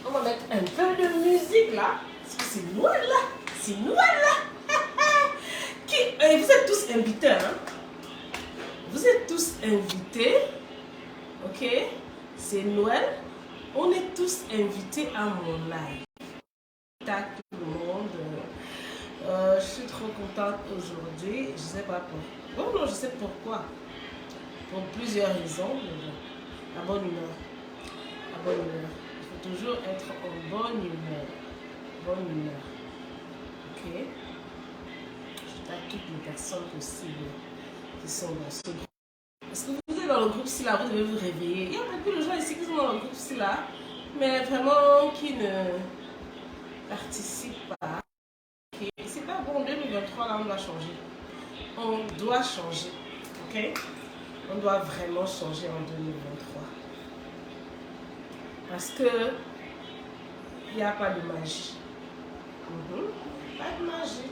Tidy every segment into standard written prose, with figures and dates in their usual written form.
On va mettre un peu de musique là. Parce que c'est noir là. C'est noir là. Vous êtes tous invités. Hein? Vous êtes tous invités. Ok? C'est Noël. On est tous invités à mon live. À tout le monde. Je suis trop contente aujourd'hui. Je sais pas pourquoi. Oh non, je sais pourquoi. Pour plusieurs raisons. La bonne humeur. La bonne humeur. Il faut toujours être en bonne humeur. Bonne humeur. Ok? Je tape toutes les personnes possibles qui sont dans ce groupe. Est-ce que vous êtes dans le groupe SILA, vous devez vous réveiller. Il y a beaucoup de gens ici qui sont dans le groupe SILA, mais vraiment qui ne participent pas. Okay. C'est pas bon, en 2023, là, on doit changer. On doit changer. Ok? On doit vraiment changer en 2023. Parce que il n'y a pas de magie. Pas de magie.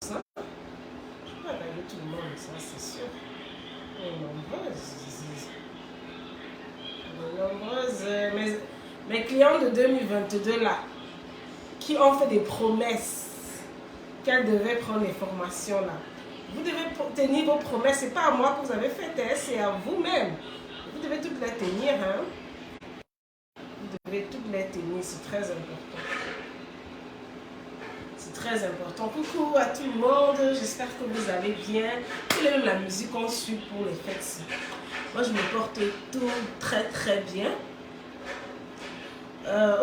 Ça, je peux pas regarder tout le monde, ça c'est sûr. On est nombreuses. Mes clients de 2022 là, qui ont fait des promesses qu'elles devaient prendre les formations là. Vous devez tenir vos promesses, c'est pas à moi que vous avez fait, c'est à vous-même. Vous devez toutes les tenir. Hein? Vous devez toutes les tenir, c'est très important. C'est très important. Coucou à tout le monde, j'espère que vous allez bien. Il y a même la musique qu'on suit pour les fêtes. Moi je me porte tout très bien.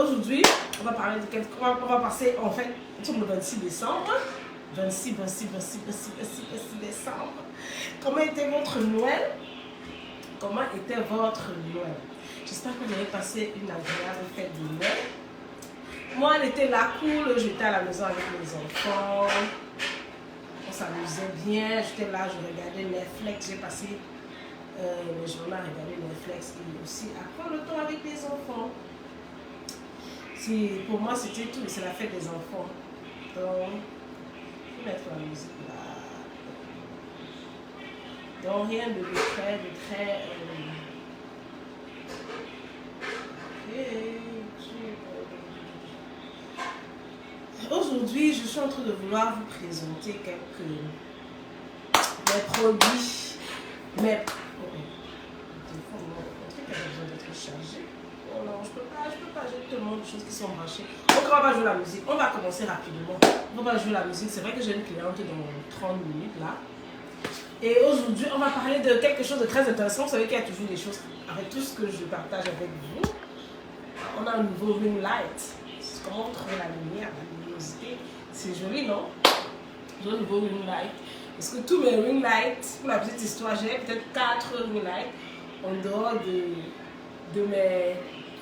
Aujourd'hui, on va parler de quelque chose. On va passer en fait sur le 26 décembre. 26 décembre. Comment était votre Noël? Comment était votre Noël? J'espère que vous avez passé une agréable fête de Noël. Moi, elle était là, cool. J'étais à la maison avec mes enfants. On s'amusait bien. J'étais là, je regardais Netflix. J'ai passé mes journées à regarder Netflix et aussi à prendre le temps avec les enfants. Pour moi, c'était tout. C'est la fête des enfants. Donc, je vais mettre la musique là. Donc, rien de très. Aujourd'hui, je suis en train de vouloir vous présenter mes produits. Mon truc a besoin d'être chargé. Oh non, je peux pas, j'ai tellement de choses qui sont branchées. Donc, on va jouer la musique. On va commencer rapidement. On va jouer la musique. C'est vrai que j'ai une cliente dans 30 minutes là. Et aujourd'hui, on va parler de quelque chose de très intéressant. Vous savez qu'il y a toujours des choses avec tout ce que je partage avec vous. On a un nouveau ring light. Comment vous trouvez la lumière, la luminosité? C'est joli, non? J'ai un nouveau ring light. Parce que tous mes ring lights, pour la petite histoire, j'ai peut-être 4 ring lights en dehors de mes,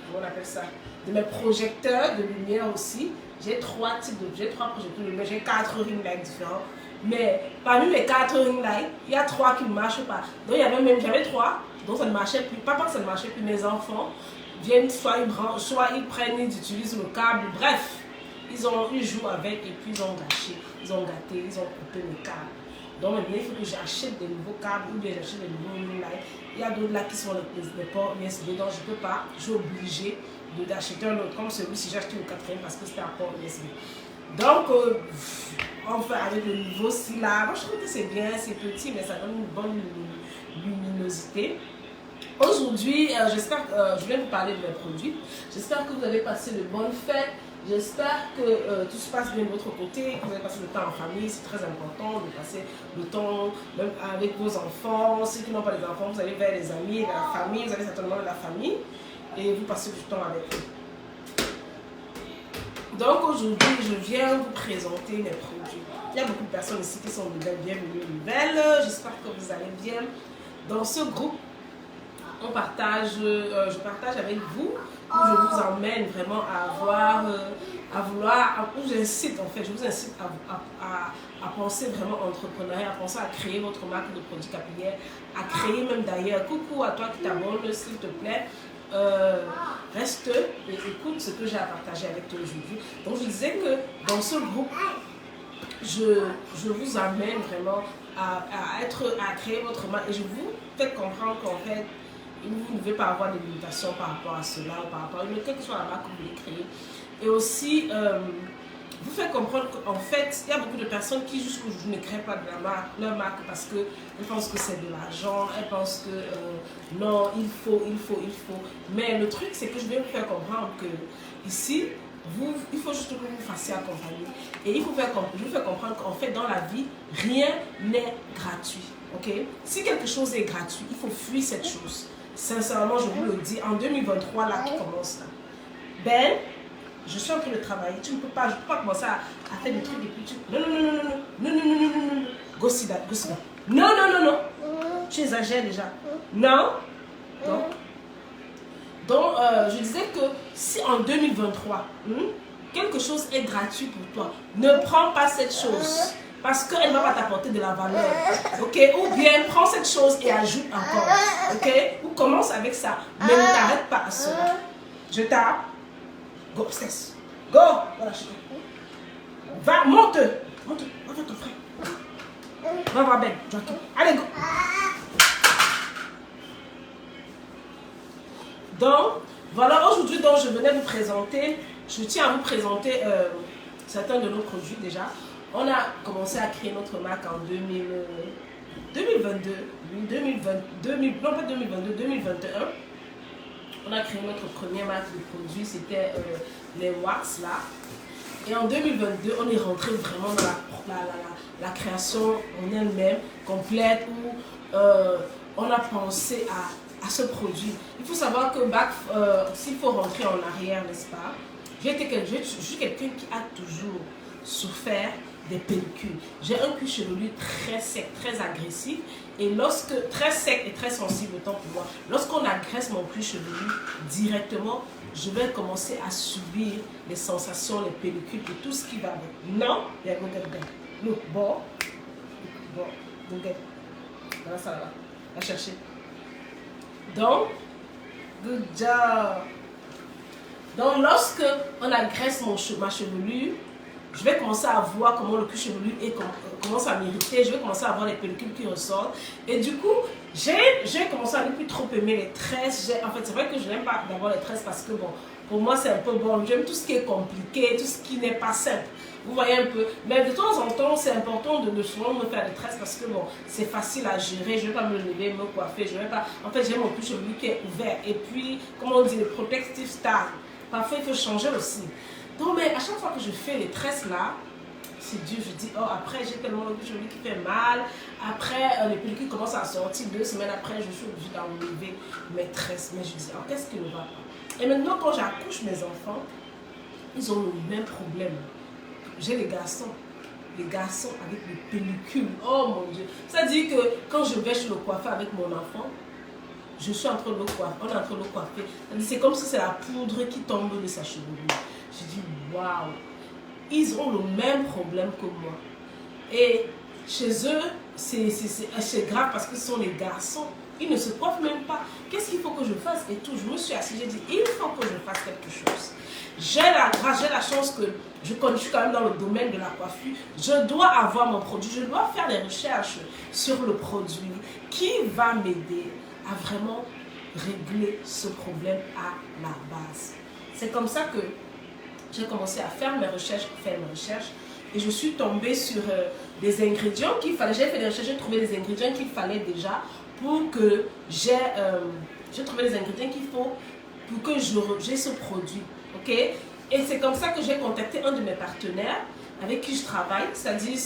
comment on appelle ça, de mes projecteurs de lumière aussi. J'ai 3 projecteurs de lumière, j'ai 4 ring lights différents. Mais parmi mes 4 ring lights, il y a 3 qui ne marchent pas. Donc j'avais 3, donc ça ne marchait plus. Pas que ça ne marchait plus, mes enfants viennent, soit ils prennent, ils utilisent le câble, bref, ils jouent avec et puis ils ont gâché, ils ont gâté, ils ont coupé le câble. Donc maintenant il faut que j'achète des nouveaux câbles ou bien j'achète des nouveaux ring lights. Il y a d'autres là qui sont les ports USB, donc je ne peux pas, je suis obligée d'acheter un autre, comme celui-ci, j'ai acheté le 4e parce que c'était un port USB. Donc, enfin, avec le nouveau SILA, moi je trouve que c'est bien, c'est petit, mais ça donne une bonne luminosité. Aujourd'hui, j'espère que je viens vous parler de mes produits. J'espère que vous avez passé de bonnes fêtes. J'espère que tout se passe bien de votre côté, que vous avez passé le temps en famille. C'est très important de passer le temps même avec vos enfants. Ceux qui n'ont pas des enfants, vous allez vers les amis, vers la famille. Vous avez certainement de la famille et vous passez du temps avec eux. Donc aujourd'hui, je viens vous présenter mes produits. Il y a beaucoup de personnes ici qui sont nouvelles, bienvenue nouvelles. J'espère que vous allez bien. Dans ce groupe, je partage avec vous, où je vous emmène vraiment où j'incite en fait, je vous incite à penser vraiment entrepreneuriat, à penser à créer votre marque de produits capillaires, à créer même d'ailleurs, coucou à toi qui t'abonnes, s'il te plaît. Reste et écoute ce que j'ai à partager avec toi aujourd'hui. Donc je disais que dans ce groupe, je vous amène vraiment à créer votre marque et je vous fais comprendre qu'en fait, vous ne devez pas avoir de limitations par rapport à cela ou par rapport à quelle que soit la marque que vous voulez créer. Et aussi, vous faites comprendre qu'en fait, il y a beaucoup de personnes qui jusqu'au jour ne créent pas de leur marque parce qu'elles pensent que c'est de l'argent, elles pensent que non, il faut. Mais le truc, c'est que je vais vous faire comprendre que ici, il faut juste que vous vous fassiez accompagner. Et je vous fais comprendre qu'en fait, dans la vie, rien n'est gratuit. Okay? Si quelque chose est gratuit, il faut fuir cette chose. Sincèrement, je vous le dis, en 2023, là, qui commence là. Ben, je suis en train de travailler. Tu ne peux pas, je ne peux pas commencer à faire des trucs et puis tu... Non. Go sit down. Non. Tu exagères déjà. Non. Donc, je disais que si en 2023, quelque chose est gratuit pour toi, ne prends pas cette chose. Parce qu'elle ne va pas t'apporter de la valeur. Ok? Ou bien, prends cette chose et ajoute encore. Ok? Ou commence avec ça. Mais ne t'arrête pas à cela. Je tape. Go, cesse. Go! Voilà, chérie. Va, monte. Va voir ton frère. Va voir Ben. Joaquin. Allez, go. Donc, voilà, aujourd'hui, je venais vous présenter, je tiens à vous présenter certains de nos produits déjà. On a commencé à créer notre marque en 2022, non pas 2022, 2021. On a créé notre première marque de produits, c'était les wax là. Et en 2022, on est rentré vraiment dans la création en elle-même, complète, où on a pensé à ce produit. Il faut savoir que s'il faut rentrer en arrière, n'est-ce pas, je suis quelqu'un qui a toujours souffert des pellicules. J'ai un cuir chevelu très sec, très agressif, et très sec et très sensible autant pour moi. Lorsqu'on agresse mon cuir chevelu directement, je vais commencer à subir les sensations, les pellicules et tout ce qui va avec. Non, il y a go get them. Look, bon, go get. Voilà ça là, va chercher. Donc, good job. Donc, lorsque on agresse ma chevelure, je vais commencer à voir comment le cuir chevelu commence à m'irriter. Je vais commencer à voir les pellicules qui ressortent. Et du coup, j'ai commencé à ne plus trop aimer les tresses. En fait, c'est vrai que je n'aime pas d'avoir les tresses parce que, bon, pour moi, c'est un peu bon. J'aime tout ce qui est compliqué, tout ce qui n'est pas simple. Vous voyez un peu. Mais de temps en temps, c'est important de souvent me faire des tresses parce que, bon, c'est facile à gérer. Je ne vais pas me lever, me coiffer. Je vais pas... En fait, j'aime mon cuir chevelu qui est ouvert. Et puis, comme on dit, le protective style. Parfois, il faut changer aussi. Donc, mais à chaque fois que je fais les tresses là, c'est dur, je dis, oh, après j'ai tellement le cuir chevelu qui fait mal, après les pellicules commencent à sortir, 2 semaines après, je suis obligée d'enlever mes tresses. Mais je dis, oh, qu'est-ce qui ne va pas? Et maintenant, quand j'accouche mes enfants, ils ont le même problème. J'ai les garçons avec les pellicules, oh mon Dieu. C'est-à-dire que quand je vais chez le coiffeur avec mon enfant, je suis en train de le coiffer, on est en train de le coiffer. C'est comme si c'est la poudre qui tombe de sa chevelure. Je dis, waouh, ils ont le même problème que moi. Et chez eux, c'est grave parce que ce sont les garçons. Ils ne se coiffent même pas. Qu'est-ce qu'il faut que je fasse? Et tout, je me suis assise, j'ai dit, il faut que je fasse quelque chose. J'ai la chance que je suis quand même dans le domaine de la coiffure. Je dois avoir mon produit, je dois faire des recherches sur le produit qui va m'aider à vraiment régler ce problème à la base. C'est comme ça que j'ai commencé à faire mes recherches, et je suis tombée sur des ingrédients qu'il fallait. J'ai fait des recherches, j'ai trouvé les ingrédients qu'il fallait déjà pour que j'ai trouvé les ingrédients qu'il faut pour que j'ai ce produit. Ok? Et c'est comme ça que j'ai contacté un de mes partenaires avec qui je travaille, c'est-à-dire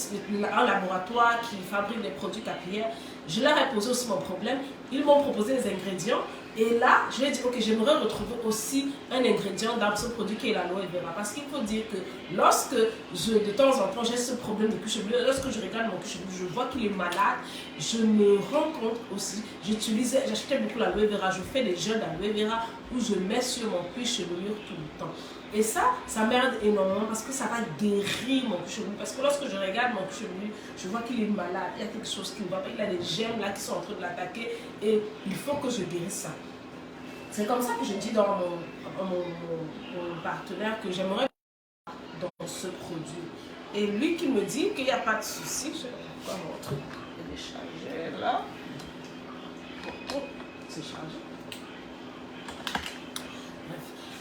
un laboratoire qui fabrique des produits capillaires. Je leur ai posé aussi mon problème. Ils m'ont proposé les ingrédients. Et là, je lui ai dit, ok, j'aimerais retrouver aussi un ingrédient dans ce produit qui est l'aloe vera. Parce qu'il faut dire que lorsque de temps en temps, j'ai ce problème de cuir chevelu, lorsque je regarde mon cuir chevelu, je vois qu'il est malade, je me rends compte aussi, j'achetais beaucoup l'aloe vera, je fais des gels d'aloe vera où je mets sur mon cuir chevelu tout le temps. Et ça m'aide énormément parce que ça va guérir mon cuir chevelu. Parce que lorsque je regarde mon cuir chevelu, je vois qu'il est malade, il y a quelque chose qui ne va pas, il a des germes là qui sont en train de l'attaquer et il faut que je guérisse ça. C'est comme ça que je dis dans mon partenaire que j'aimerais dans ce produit. Et lui qui me dit qu'il n'y a pas de souci, je vais voir mon truc télécharger là. Oh, c'est chargé.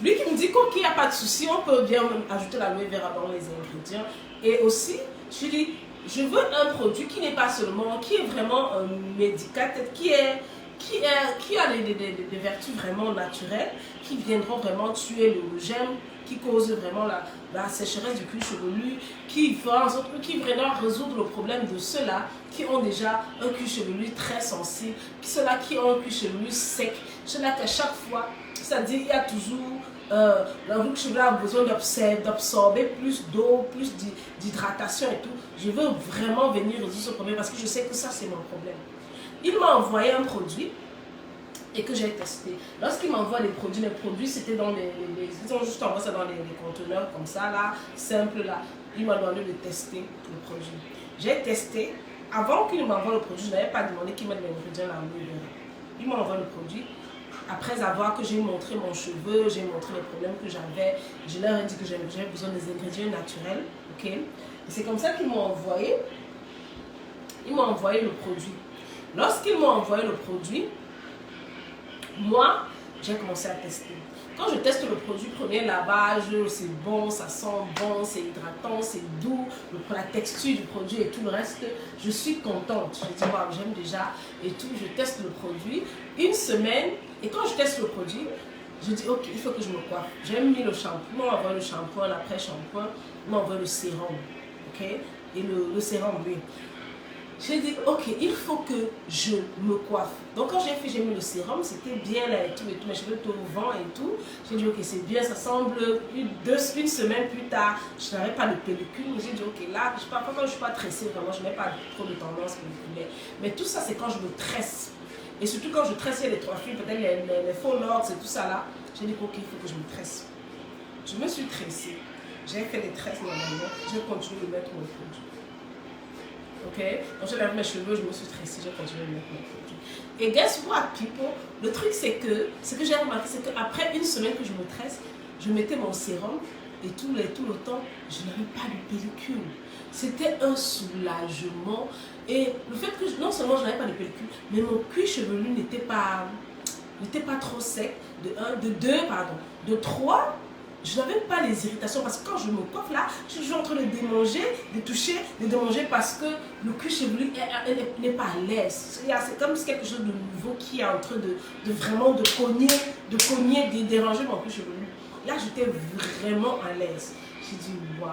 Lui qui me dit qu'il n'y a pas de souci, on peut bien ajouter l'aloe vera dans les ingrédients. Et aussi, je dis, je veux un produit qui n'est pas seulement, qui est vraiment médical, qui a des vertus vraiment naturelles, qui viendront vraiment tuer le germe, qui cause vraiment la sécheresse du cuir chevelu, qui va vraiment résoudre le problème de ceux-là qui ont déjà un cuir chevelu très sensible, ceux-là qui ont un cuir chevelu sec, ceux-là qu'à chaque fois, c'est-à-dire il y a toujours le cuir chevelu a besoin d'absorber plus d'eau, plus d'hydratation et tout. Je veux vraiment venir résoudre ce problème parce que je sais que ça c'est mon problème. Il m'a envoyé un produit et que j'ai testé. Lorsqu'il m'envoie les produits c'était dans ils ont juste envoyé ça dans les conteneurs comme ça là, simple là. Il m'a demandé de tester le produit. J'ai testé. Avant qu'il m'envoie le produit, je n'avais pas demandé qu'il mette l'ingrédient là. Il m'a envoyé le produit. Après avoir que j'ai montré mon cheveu, j'ai montré les problèmes que j'avais, je leur ai dit que j'avais besoin des ingrédients naturels. Ok. Et c'est comme ça qu'ils m'ont envoyé. Ils m'ont envoyé le produit. Lorsqu'ils m'ont envoyé le produit, moi, j'ai commencé à tester. Quand je teste le produit, premier lavage, c'est bon, ça sent bon, c'est hydratant, c'est doux, la texture du produit et tout le reste, je suis contente. Je dis, wow, j'aime déjà et tout. Je teste le produit une semaine et quand je teste le produit, je dis, ok, il faut que je me coiffe. J'ai mis le shampoing, on m'a envoyé le shampoing, l'après-shampoing, on m'a envoyé le sérum, ok, et le sérum, oui. J'ai dit, ok, il faut que je me coiffe. Donc quand j'ai mis le sérum, c'était bien là et tout, mes cheveux étaient au vent et tout. J'ai dit, ok, c'est bien, ça semble une semaine plus tard, je n'avais pas de pellicule. J'ai dit, ok, là, quand je ne suis pas tressée, vraiment, je n'ai pas trop de tendance pelliculaire. Mais tout ça, c'est quand je me tresse. Et surtout quand je tresse, il y a les 3 fils, peut-être les faux lords et tout ça là. J'ai dit, ok, il faut que je me tresse. Je me suis tressée. J'ai fait les tresses normalement. J'ai continué de mettre mon produit. Ok, donc j'ai lavé mes cheveux, je me suis tressée, j'ai continué de mettre mes produits. Et guess what, people? Le truc, c'est que, ce que j'ai remarqué, c'est qu'après une semaine que je me tresse, je mettais mon sérum et tout le temps, je n'avais pas de pellicule. C'était un soulagement. Et le fait que, non seulement je n'avais pas de pellicule, mais mon cuir chevelu n'était pas trop sec, de 1, de 2, pardon, de 3. Je n'avais pas les irritations parce que quand je me coiffe là, je suis toujours en train de démanger, de toucher, de démanger parce que le cuir chevelu n'est pas à l'aise. C'est comme si quelque chose de nouveau qui est en train de vraiment de cogner, de déranger mon cuir chevelu. Là, j'étais vraiment à l'aise. J'ai dit waouh.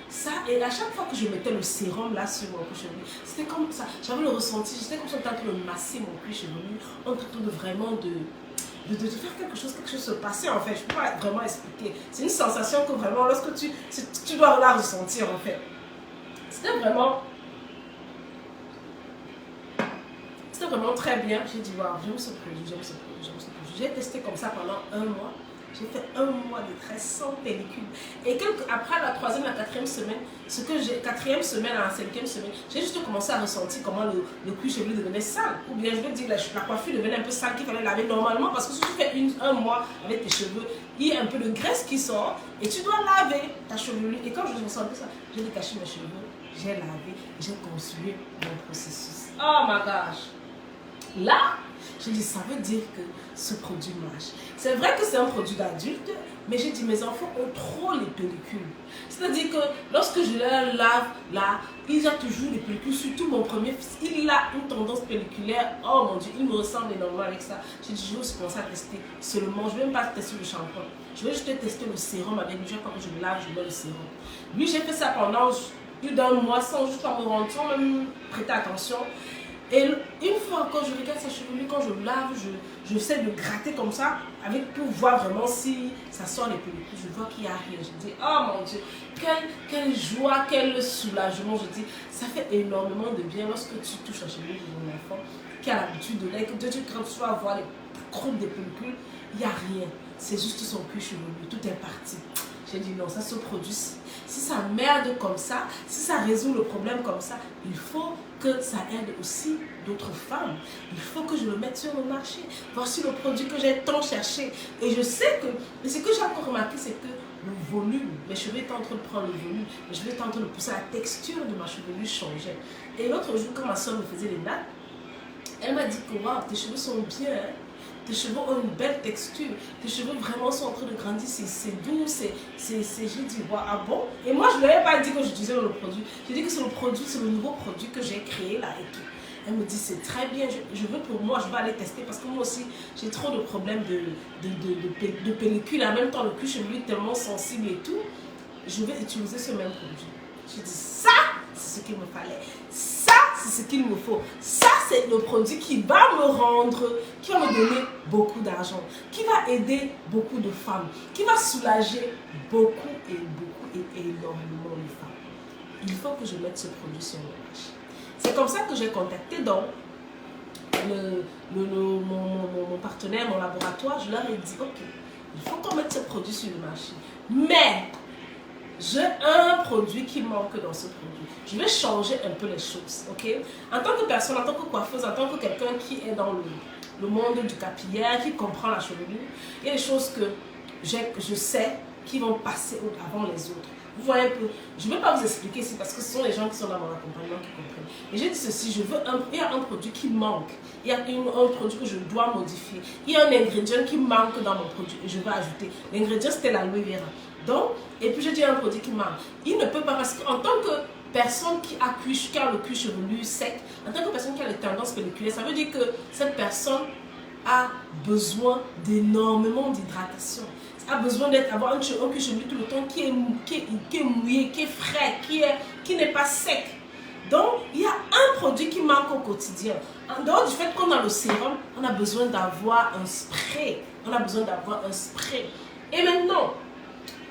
Ça, et à chaque fois que je mettais le sérum là sur mon cuir chevelu, c'était comme ça. J'avais le ressenti, j'étais comme ça en train de masser mon cuir chevelu, en train de vraiment de faire quelque chose se passer en fait. Je ne peux pas vraiment expliquer. C'est une sensation que vraiment, lorsque tu dois la ressentir en fait. C'était vraiment très bien. J'ai dit, waouh, j'aime ce produit, j'aime ce produit. J'ai testé comme ça pendant 1 mois. J'ai fait 1 mois de tresse sans pellicule. Et après la 3e, la 4e semaine, 4e semaine à la 5e semaine, j'ai juste commencé à ressentir comment le cuir chevelu devenait sale. Ou bien je veux dire, la coiffure devenait un peu sale qu'il fallait laver normalement. Parce que si tu fais 1 mois avec tes cheveux, il y a un peu de graisse qui sort et tu dois laver ta chevelure. Et quand je ressentais ça, j'ai décaché mes cheveux, j'ai lavé, j'ai continué mon processus. Oh my gosh! Là, j'ai dit, ça veut dire que ce produit marche. C'est vrai que c'est un produit d'adulte, mais j'ai dit, mes enfants ont trop les pellicules. C'est-à-dire que lorsque je les lave, là, il a toujours les pellicules. Surtout mon premier fils, il a une tendance pelliculaire. Oh mon Dieu, il me ressemble énormément avec ça. J'ai dit, je vais aussi commencer à tester seulement. Je ne vais même pas tester le shampoing. Je vais juste tester le sérum avec lui. Quand je me lave, je mets le sérum. Lui, j'ai fait ça pendant plus d'1 mois sans juste pas me rendre, sans même prêter attention. Et une fois quand je regarde sa chevelure, quand je lave, je sais de gratter comme ça pour voir vraiment si ça sort les pellicules. Je vois qu'il n'y a rien. Je dis, oh mon Dieu, quelle joie, quel soulagement. Je dis, ça fait énormément de bien lorsque tu touches la chevelure de mon enfant qui a l'habitude de l'être. Quand tu vas voir les croûtes des pellicules, il n'y a rien. C'est juste son cuir chevelu, tout est parti. J'ai dit non, ça se produit. Si ça merde comme ça, si ça résout le problème comme ça, il faut que ça aide aussi d'autres femmes. Il faut que je le mette sur le marché. Voici le produit que j'ai tant cherché. Et je sais que, mais ce que j'ai encore remarqué, c'est que le volume, mes cheveux étaient en train de prendre le volume, mes cheveux étaient en train de pousser, la texture de ma chevelure changeait. Et l'autre jour, quand ma soeur me faisait les nattes, elle m'a dit que waouh, tes cheveux sont bien, hein? tes cheveux ont une belle texture, tes cheveux vraiment sont en train de grandir, c'est doux, j'ai dit, ah bon? Et moi, je ne lui avais pas dit que j'utilisais le produit. J'ai dit que c'est le produit, c'est le nouveau produit que j'ai créé là et tout. Elle me dit, c'est très bien, je veux pour moi, je vais aller tester parce que moi aussi, j'ai trop de problèmes de pellicule. En même temps, le cuir chevelu est tellement sensible et tout. Je vais utiliser ce même produit. J'ai dit, ça, c'est ce qu'il me fallait. Ça, c'est ce qu'il me faut. Ça, c'est le produit qui va me rendre, qui va me donner beaucoup d'argent, qui va aider beaucoup de femmes, qui va soulager beaucoup et énormément les femmes. Il faut que je mette ce produit sur le marché. C'est comme ça que j'ai contacté donc mon partenaire, mon laboratoire. Je leur ai dit, ok, il faut qu'on mette ce produit sur le marché. Mais j'ai un produit qui manque dans ce produit. Je vais changer un peu les choses, ok? En tant que personne, en tant que coiffeuse, en tant que quelqu'un qui est dans le monde du capillaire, qui comprend la chevelure, il y a des choses que je sais qui vont passer avant les autres. Vous voyez un peu, je ne vais pas vous expliquer ici parce que ce sont les gens qui sont dans mon accompagnement qui comprennent. Et j'ai dit ceci, il y a un produit qui manque, il y a un produit que je dois modifier, il y a un ingrédient qui manque dans mon produit et je vais ajouter. L'ingrédient c'était l'aloe vera. Donc, et puis j'ai dit un produit qui manque. Il ne peut pas parce qu'en tant que personne qui a le cuir chevelu sec, en tant que personne qui a les tendances pelliculaires, ça veut dire que cette personne a besoin d'énormément d'hydratation. A besoin d'avoir un cuir chevelu tout le temps qui est mouillé, qui est frais, qui n'est pas sec. Donc, il y a un produit qui manque au quotidien. En dehors du fait qu'on a le sérum, on a besoin d'avoir un spray. On a besoin d'avoir un spray. Et maintenant,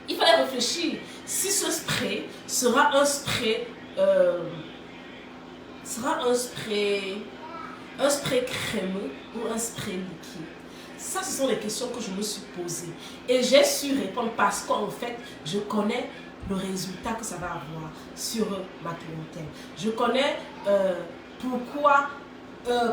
il fallait réfléchir si ce spray sera un spray crémeux ou un spray liquide. Ça, ce sont les questions que je me suis posées. Et j'ai su répondre parce qu'en fait, je connais le résultat que ça va avoir sur ma clientèle. Je connais pourquoi,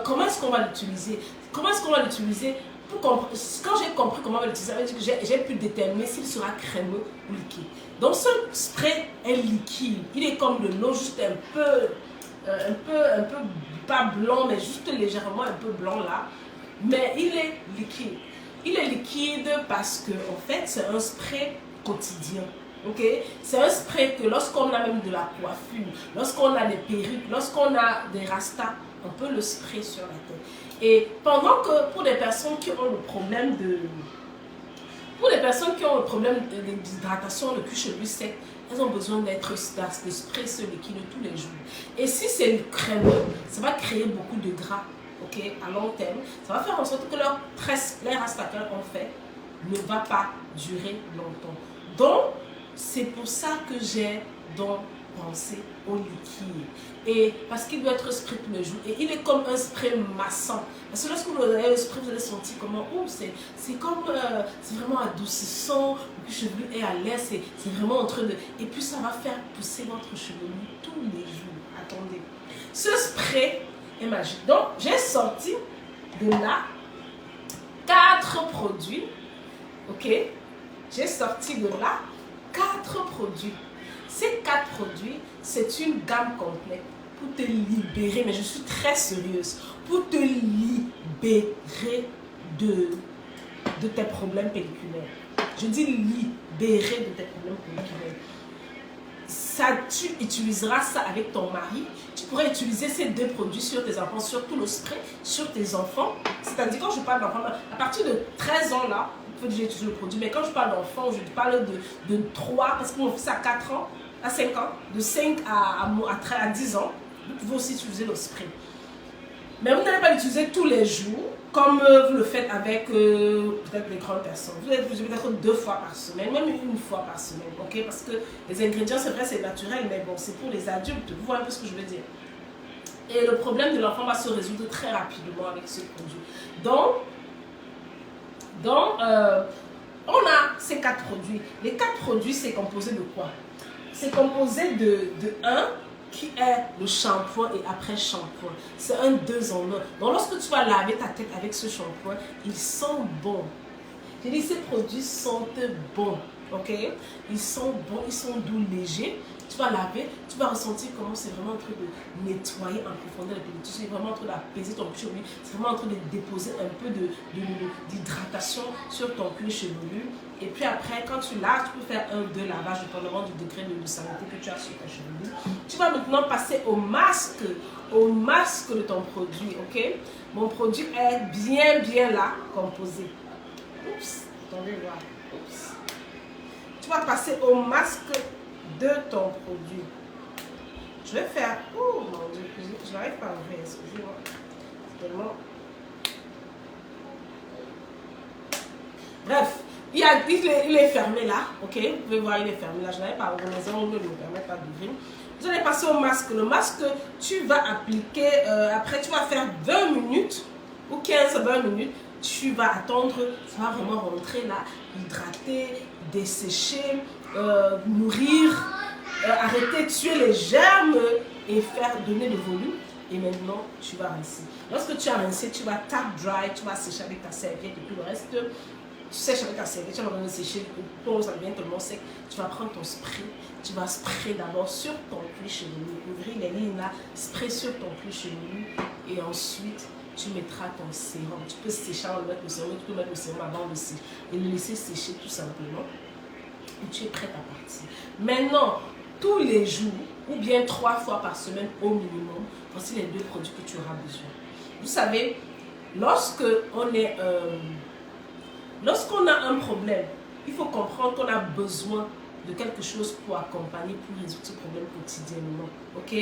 comment est-ce qu'on va l'utiliser. Comment est-ce qu'on va l'utiliser. Quand j'ai compris comment on va l'utiliser, j'ai pu déterminer s'il sera crémeux ou liquide. Donc, ce spray est liquide. Il est comme de l'eau, juste un peu, pas blanc, mais juste légèrement un peu blanc là. Mais il est liquide. Il est liquide parce que, en fait, c'est un spray quotidien. Ok? C'est un spray que lorsqu'on a même de la coiffure, lorsqu'on a des perruques, lorsqu'on a des rastas, on peut le sprayer sur la tête. Et pendant que pour des personnes qui ont le problème d'hydratation, de cuir chevelu sec, elles ont besoin d'être de spray ce liquide tous les jours. Et si c'est crémeux, ça va créer beaucoup de gras. Okay, à long terme, ça va faire en sorte que leur rastas qu'elles ont fait ne va pas durer longtemps. Donc, c'est pour ça que j'ai donc pensé au liquide. Et parce qu'il doit être spray tous les jours. Et il est comme un spray massant. Parce que lorsque vous avez un spray, vous allez sentir comment, c'est comme, c'est vraiment adoucissant, le chevelu est à l'aise, c'est vraiment en train de... Et puis ça va faire pousser votre chevelu tous les jours. Attendez. Ce spray est magique. Donc, j'ai sorti de là 4 produits. Ok? J'ai sorti de là 4 produits. Ces 4 produits, c'est une gamme complète pour te libérer, mais je suis très sérieuse, pour te libérer de tes problèmes pelliculaires. Je dis libérer de tes problèmes pelliculaires. Ça, tu utiliseras ça avec ton mari. Tu pourrais utiliser ces 2 produits sur tes enfants, surtout le spray sur tes enfants. C'est-à-dire quand je parle d'enfants, à partir de 13 ans là, il faut que j'utilise le produit. Mais quand je parle d'enfants, je parle de 3, parce que mon fils a 4 ans, à 5 ans, de 5 à 10 ans, vous pouvez aussi utiliser le spray. Mais vous n'allez pas l'utiliser tous les jours, comme vous le faites avec peut-être les grandes personnes. Vous allez l'utiliser peut-être 2 fois par semaine, même 1 fois par semaine, ok? Parce que les ingrédients, c'est vrai, c'est naturel, mais bon, c'est pour les adultes. Vous voyez un peu ce que je veux dire. Et le problème de l'enfant va se résoudre très rapidement avec ce produit. Donc on a ces 4 produits. Les 4 produits, c'est composé de quoi? C'est composé de 1 qui est le shampoing et après shampoing. C'est un 2 en 1. Donc lorsque tu vas laver ta tête avec ce shampoing, il sent bon. J'ai dit, ces produits sentent bon. Ok? Ils sont bons, ils sont doux, légers. tu vas laver, tu vas ressentir comment c'est vraiment en train de nettoyer en profondeur les pellicules, c'est vraiment en train d'apaiser ton cuir chevelu, c'est vraiment en train de déposer un peu d'hydratation sur ton cuir chevelu. Et puis après, quand tu laves, tu peux faire un ou deux lavages dépendamment du degré de saleté que tu as sur ton chevelu. Tu vas maintenant passer au masque de ton produit, ok? Mon produit est bien là, composé. Oups, attendez voir. Oups. Tu vas passer au masque de ton produit. Je vais faire... Oh mon Dieu, je n'arrive pas à ouvrir, excusez-moi. Tellement... Bref, il est fermé là, ok? Vous pouvez voir, il est fermé là. Je n'avais pas ouvert, les ongles ne me permettent pas d'ouvrir. Vous allez passer au masque. Le masque, tu vas appliquer, après tu vas faire 20 minutes ou 15-20 minutes. Tu vas attendre, ça va vraiment rentrer là, hydrater, dessécher, nourrir, arrêter de tuer les germes et faire donner le volume. Et maintenant, tu vas rincer. Lorsque tu as rincé, tu vas tap dry, tu vas sécher avec ta serviette et puis le reste, tu sèches avec ta serviette, tu vas vraiment sécher pour ça devient tellement sec. Tu vas prendre ton spray, tu vas sprayer d'abord sur ton cuir chevelu, ouvrir les lignes là, spray sur ton cuir chevelu et ensuite tu mettras ton sérum. Tu peux sécher avant de mettre le sérum, tu peux mettre le sérum avant de sécher et le laisser sécher tout simplement. Et tu es prête à partir. Maintenant, tous les jours ou bien 3 fois par semaine au minimum, voici les 2 produits que tu auras besoin. Vous savez, lorsqu'on a un problème, il faut comprendre qu'on a besoin de quelque chose pour accompagner, pour résoudre ce problème quotidiennement. Ok?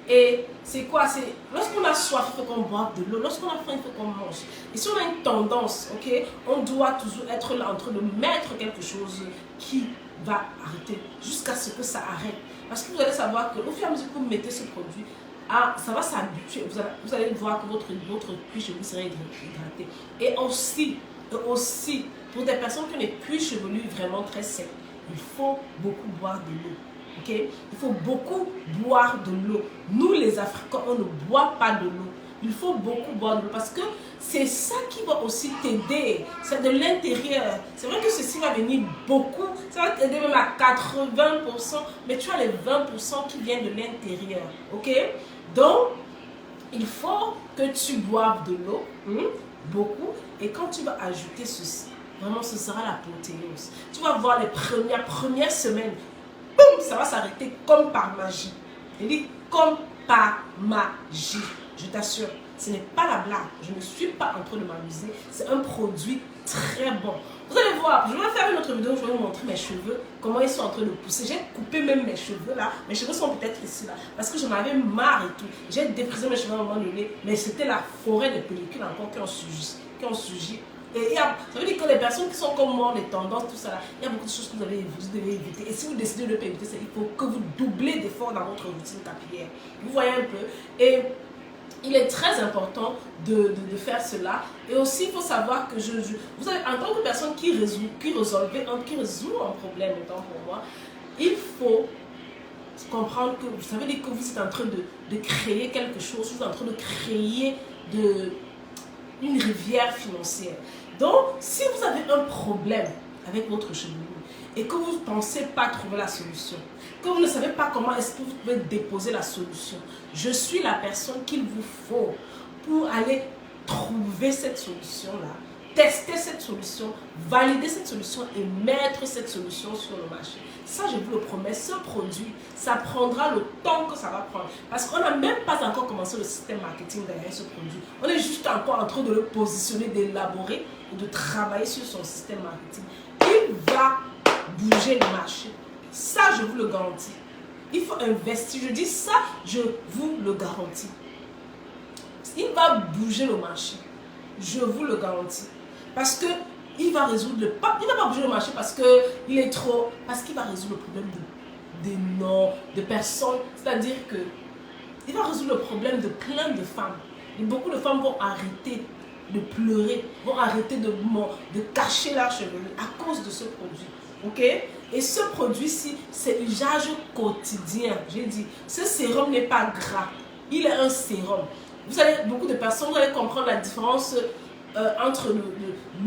Et c'est quoi? C'est lorsqu'on a soif, il faut qu'on boive de l'eau. Lorsqu'on a faim, il faut qu'on mange. Et si on a une tendance, ok, on doit toujours être là en train de mettre quelque chose qui va arrêter jusqu'à ce que ça arrête. Parce que vous allez savoir qu'au fur et à mesure que vous mettez ce produit, ça va s'habituer. Vous allez voir que votre cuir chevelu sera hydraté. Et aussi, pour des personnes qui ont des cuirs chevelus vraiment très secs, il faut beaucoup boire de l'eau. Okay? Il faut beaucoup boire de l'eau. Nous, les Africains, on ne boit pas de l'eau. Il faut beaucoup boire de l'eau parce que c'est ça qui va aussi t'aider. C'est de l'intérieur. C'est vrai que ceci va venir beaucoup. Ça va t'aider même à 80%. Mais tu as les 20% qui viennent de l'intérieur. Ok? Donc, il faut que tu boives de l'eau. Beaucoup. Et quand tu vas ajouter ceci, vraiment, ce sera la protéose. Tu vas voir les premières semaines, boum, ça va s'arrêter comme par magie. Je dis comme par magie. Je t'assure, ce n'est pas la blague. Je ne suis pas en train de m'amuser. C'est un produit très bon. Vous allez voir, je vais faire une autre vidéo où je vais vous montrer mes cheveux, comment ils sont en train de pousser. J'ai coupé même mes cheveux là. Mes cheveux sont peut-être ici là. Parce que j'en avais marre et tout. J'ai déprisé mes cheveux à un moment donné. Mais c'était la forêt de pellicules encore qui ont surgi. Et ça veut dire que les personnes qui sont comme moi, les tendances, tout ça là, il y a beaucoup de choses que vous devez éviter. Et si vous décidez de ne pas éviter, il faut que vous doublez d'efforts dans votre routine capillaire. Vous voyez un peu. Et il est très important de faire cela. Et aussi, il faut savoir que vous avez, en tant que personne qui résout un problème, autant pour moi, il faut comprendre que vous savez que vous êtes en train de créer quelque chose, vous êtes en train de créer une rivière financière. Donc, si vous avez un problème avec votre chevelu et que vous ne pensez pas trouver la solution, que vous ne savez pas comment est-ce que vous pouvez déposer la solution, je suis la personne qu'il vous faut pour aller trouver cette solution-là, tester cette solution, valider cette solution et mettre cette solution sur le marché. Ça, je vous le promets, ce produit, ça prendra le temps que ça va prendre. Parce qu'on n'a même pas encore commencé le système marketing derrière ce produit. On est juste encore en train de le positionner, d'élaborer et de travailler sur son système marketing. Il va bouger le marché. Ça, je vous le garantis. Il faut investir. Je dis ça, je vous le garantis. Il va bouger le marché. Je vous le garantis. Parce que il va résoudre il va pas bouger le marché parce qu'il est trop... Parce qu'il va résoudre le problème des noms, de personnes. C'est-à-dire que il va résoudre le problème de plein de femmes. Et beaucoup de femmes vont arrêter de pleurer, vont arrêter de cacher leurs cheveux à cause de ce produit. Ok? Et ce produit-ci, c'est usage quotidien. J'ai dit, ce sérum n'est pas gras. Il est un sérum. Vous allez, beaucoup de personnes, vous allez comprendre la différence entre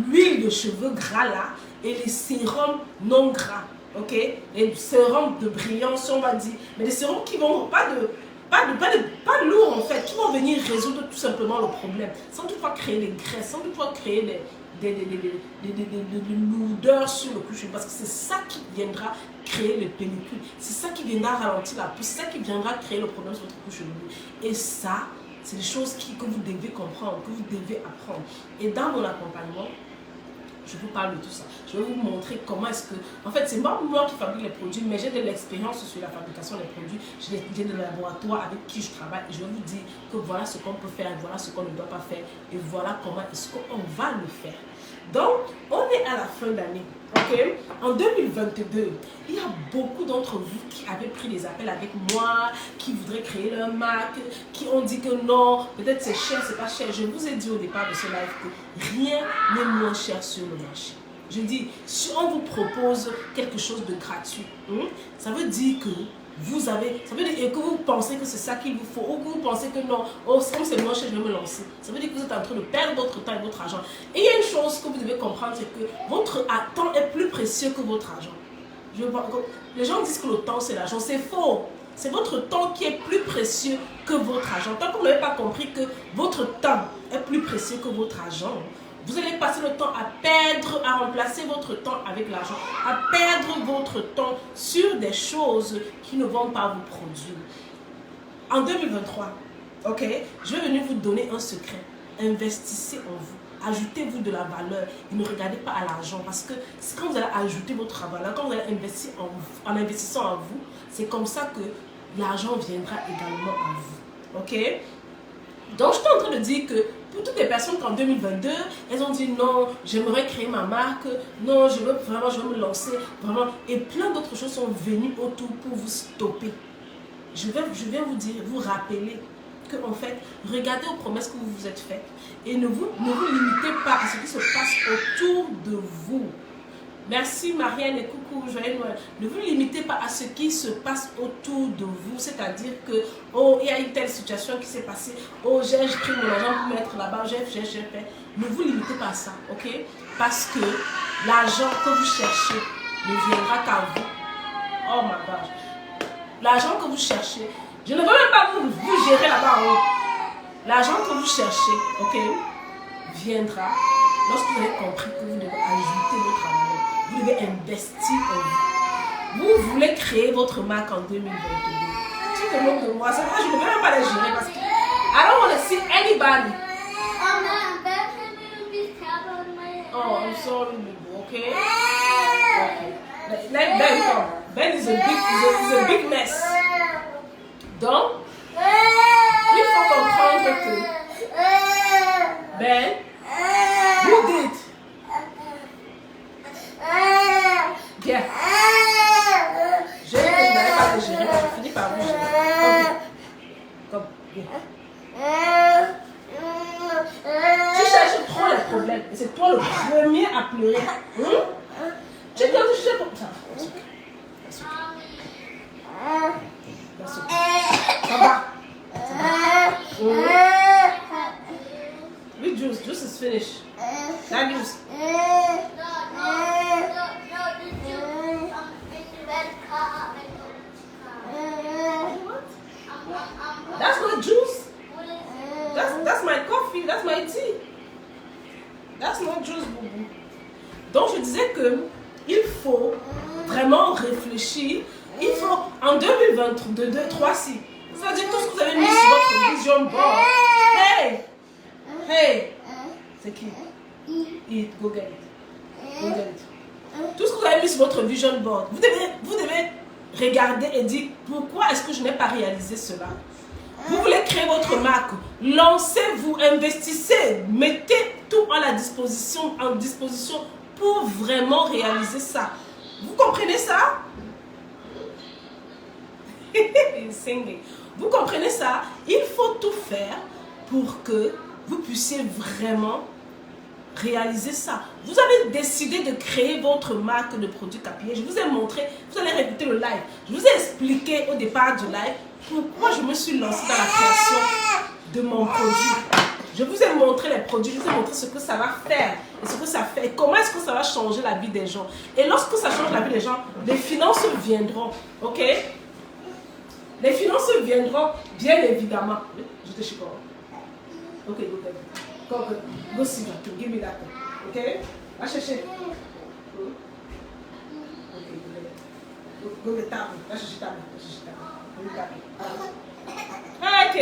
l'huile de cheveux gras là et les sérums non gras. ok, les sérums de brillance, on va dire, mais des sérums qui vont pas lourds en fait, qui vont venir résoudre tout simplement le problème, sans toutefois créer des graisses, sans toutefois créer des lourdeurs sur le couche, parce que c'est ça qui viendra créer les pellicules, c'est ça qui viendra ralentir la pousse, c'est ça qui viendra créer le problème sur votre couche chevelu. Et ça, c'est des choses que vous devez comprendre, que vous devez apprendre. Et dans mon accompagnement, je vous parle de tout ça. Je vais vous montrer comment est-ce que... En fait, c'est pas moi qui fabrique les produits, mais j'ai de l'expérience sur la fabrication des produits. J'ai des laboratoires avec qui je travaille. Et je vais vous dire que voilà ce qu'on peut faire, voilà ce qu'on ne doit pas faire. Et voilà comment est-ce qu'on va le faire. Donc, on est à la fin d'année. Ok, en 2022, il y a beaucoup d'entre vous qui avaient pris des appels avec moi, qui voudraient créer leur marque, qui ont dit que non, peut-être c'est cher, c'est pas cher. Je vous ai dit au départ de ce live que rien n'est moins cher sur le marché. Je dis, si on vous propose quelque chose de gratuit, ça veut dire que vous avez, ça veut dire que vous pensez que c'est ça qu'il vous faut, ou que vous pensez que non, oh, comme c'est moins cher, je vais me lancer. Ça veut dire que vous êtes en train de perdre votre temps et votre argent. Et il y a une chose que vous devez comprendre, c'est que votre temps est plus précieux que votre argent. Les gens disent que le temps c'est l'argent, c'est faux. C'est votre temps qui est plus précieux que votre argent. Tant que vous n'avez pas compris que votre temps est plus précieux que votre argent, vous allez passer le temps à perdre, à remplacer votre temps avec l'argent, à perdre votre temps sur des choses qui ne vont pas vous produire. En 2023, ok, je vais venir vous donner un secret. Investissez en vous. Ajoutez-vous de la valeur et ne regardez pas à l'argent, parce que quand vous allez ajouter votre valeur, quand vous allez investir en investissant en vous, c'est comme ça que l'argent viendra également à vous. Ok? Donc, je suis en train de dire que pour toutes les personnes qu'en 2022, elles ont dit non, j'aimerais créer ma marque, non, je veux me lancer, vraiment. Et plein d'autres choses sont venues autour pour vous stopper. Je viens vous dire, vous rappeler que en fait, regardez aux promesses que vous vous êtes faites et ne vous limitez pas à ce qui se passe autour de vous. Merci Marianne et coucou, joyeux Noël. Ne vous limitez pas à ce qui se passe autour de vous, c'est-à-dire que, oh, il y a une telle situation qui s'est passée, oh, j'ai pris mon argent pour mettre là-bas, j'ai fait. Ne vous limitez pas à ça, ok? Parce que l'argent que vous cherchez ne viendra qu'à vous. Oh my gosh. L'argent que vous cherchez, je ne veux même pas vous gérer là-bas en haut. L'argent que vous cherchez, ok, viendra lorsque vous avez compris que vous devez ajouter votre argent. Vous devez investir en vous. Vous voulez créer votre marque en 2022. Tu te moques de moi, c'est vrai, je ne veux même pas les gérer parce que I don't want to see anybody. Oh, I'm sorry, okay? Okay. Let Ben come. Ben is a big mess. Donc, il faut comprendre que Ben, who did? Bien. Je n'arrive pas à te gérer, je finis par vous gérer. Comme. Bien. Tu cherches trop les problèmes et c'est toi le premier à pleurer. Tu dois te chercher pour ça. Ça va. Oui, juice is finished. That juice. That's not juice. That's my coffee. That's my tea. That's not juice, boubou. Donc je disais que il faut vraiment réfléchir. Il faut en 2022, 3-6. C'est-à-dire tout ce que vous avez mis sur votre vision board. Hey, c'est qui? Eat, go get it. Go get it. Tout ce que vous avez mis sur votre vision board, vous devez regarder et dire pourquoi est-ce que je n'ai pas réalisé cela. Vous voulez créer votre marque, lancez-vous, investissez, mettez tout en disposition pour vraiment réaliser ça. Vous comprenez ça? Vous comprenez ça? Il faut tout faire pour que vous puissiez vraiment réaliser ça. Vous avez décidé de créer votre marque de produits capillaires. Je vous ai montré, vous allez réécouter le live. Je vous ai expliqué au départ du live pourquoi je me suis lancée dans la création de mon produit. Je vous ai montré les produits, je vous ai montré ce que ça va faire et ce que ça fait. Et comment est-ce que ça va changer la vie des gens. Et lorsque ça change la vie des gens, les finances viendront. Ok? Les finances viendront, bien évidemment. Je te suis pas. Ok, go see that. Give me that. Ok? Va chercher. Go the table. Va chercher table. Ok.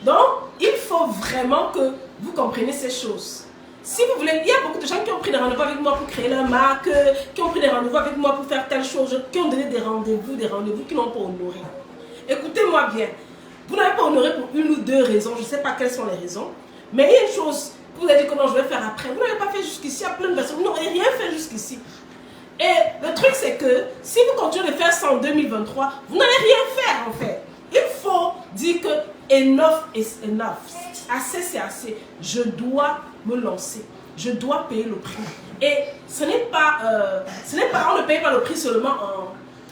Donc, il faut vraiment que vous compreniez ces choses. Si vous voulez, il y a beaucoup de gens qui ont pris des rendez-vous avec moi pour créer leur marque, qui ont pris des rendez-vous avec moi pour faire telle chose, qui ont donné des rendez-vous qui n'ont pas honoré. Écoutez-moi bien. Vous n'avez pas honoré pour une ou deux raisons, je ne sais pas quelles sont les raisons, mais il y a une chose que vous avez dit que non, je vais faire après. Vous n'avez pas fait jusqu'ici, il y a plein de personnes, vous n'avez rien fait jusqu'ici. Et le truc, c'est que si vous continuez de faire ça en 2023, vous n'allez rien faire en fait. Il faut dire que enough is enough. Assez, c'est assez. Je dois me lancer. Je dois payer le prix. Et ce n'est pas, on ne paye pas le prix seulement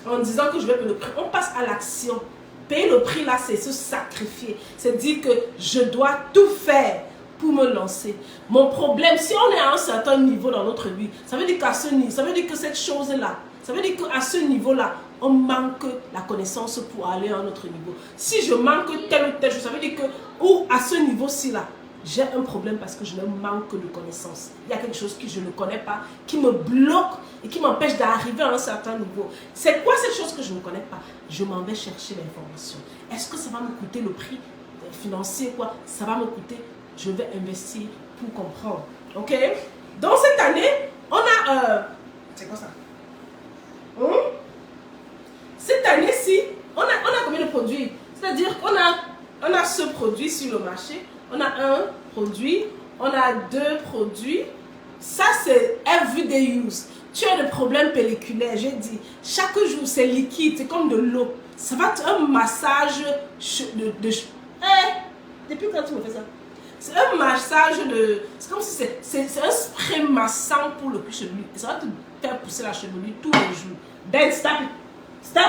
en disant que je vais payer le prix. On passe à l'action. Payer le prix là, c'est se sacrifier. C'est dire que je dois tout faire pour me lancer. Mon problème, si on est à un certain niveau dans notre vie, ça veut dire qu'à ce niveau, ça veut dire que cette chose-là, ça veut dire qu'à ce niveau-là, on manque la connaissance pour aller à un autre niveau. Si je manque telle ou telle chose, ça veut dire que, ou à ce niveau-ci là, j'ai un problème parce que je manque de connaissances. Il y a quelque chose que je ne connais pas, qui me bloque et qui m'empêche d'arriver à un certain niveau. C'est quoi cette chose que je ne connais pas? Je m'en vais chercher l'information. Est-ce que ça va me coûter le prix financier, quoi? Ça va me coûter. Je vais investir pour comprendre. Ok? Dans cette année, on a... c'est quoi ça? Cette année-ci, on a combien de produits? C'est-à-dire qu'on a ce produit sur le marché. On a un produit, on a deux produits. Ça, c'est everyday use. Tu as des problèmes pelliculaires, j'ai dit. Chaque jour, c'est liquide, c'est comme de l'eau. Ça va être un massage depuis quand tu me fais ça? C'est un massage de... C'est comme si c'est un spray massant pour le cuir chevelu. Et ça va te faire pousser la chevelure tous les jours. Ben, stop it. Stop.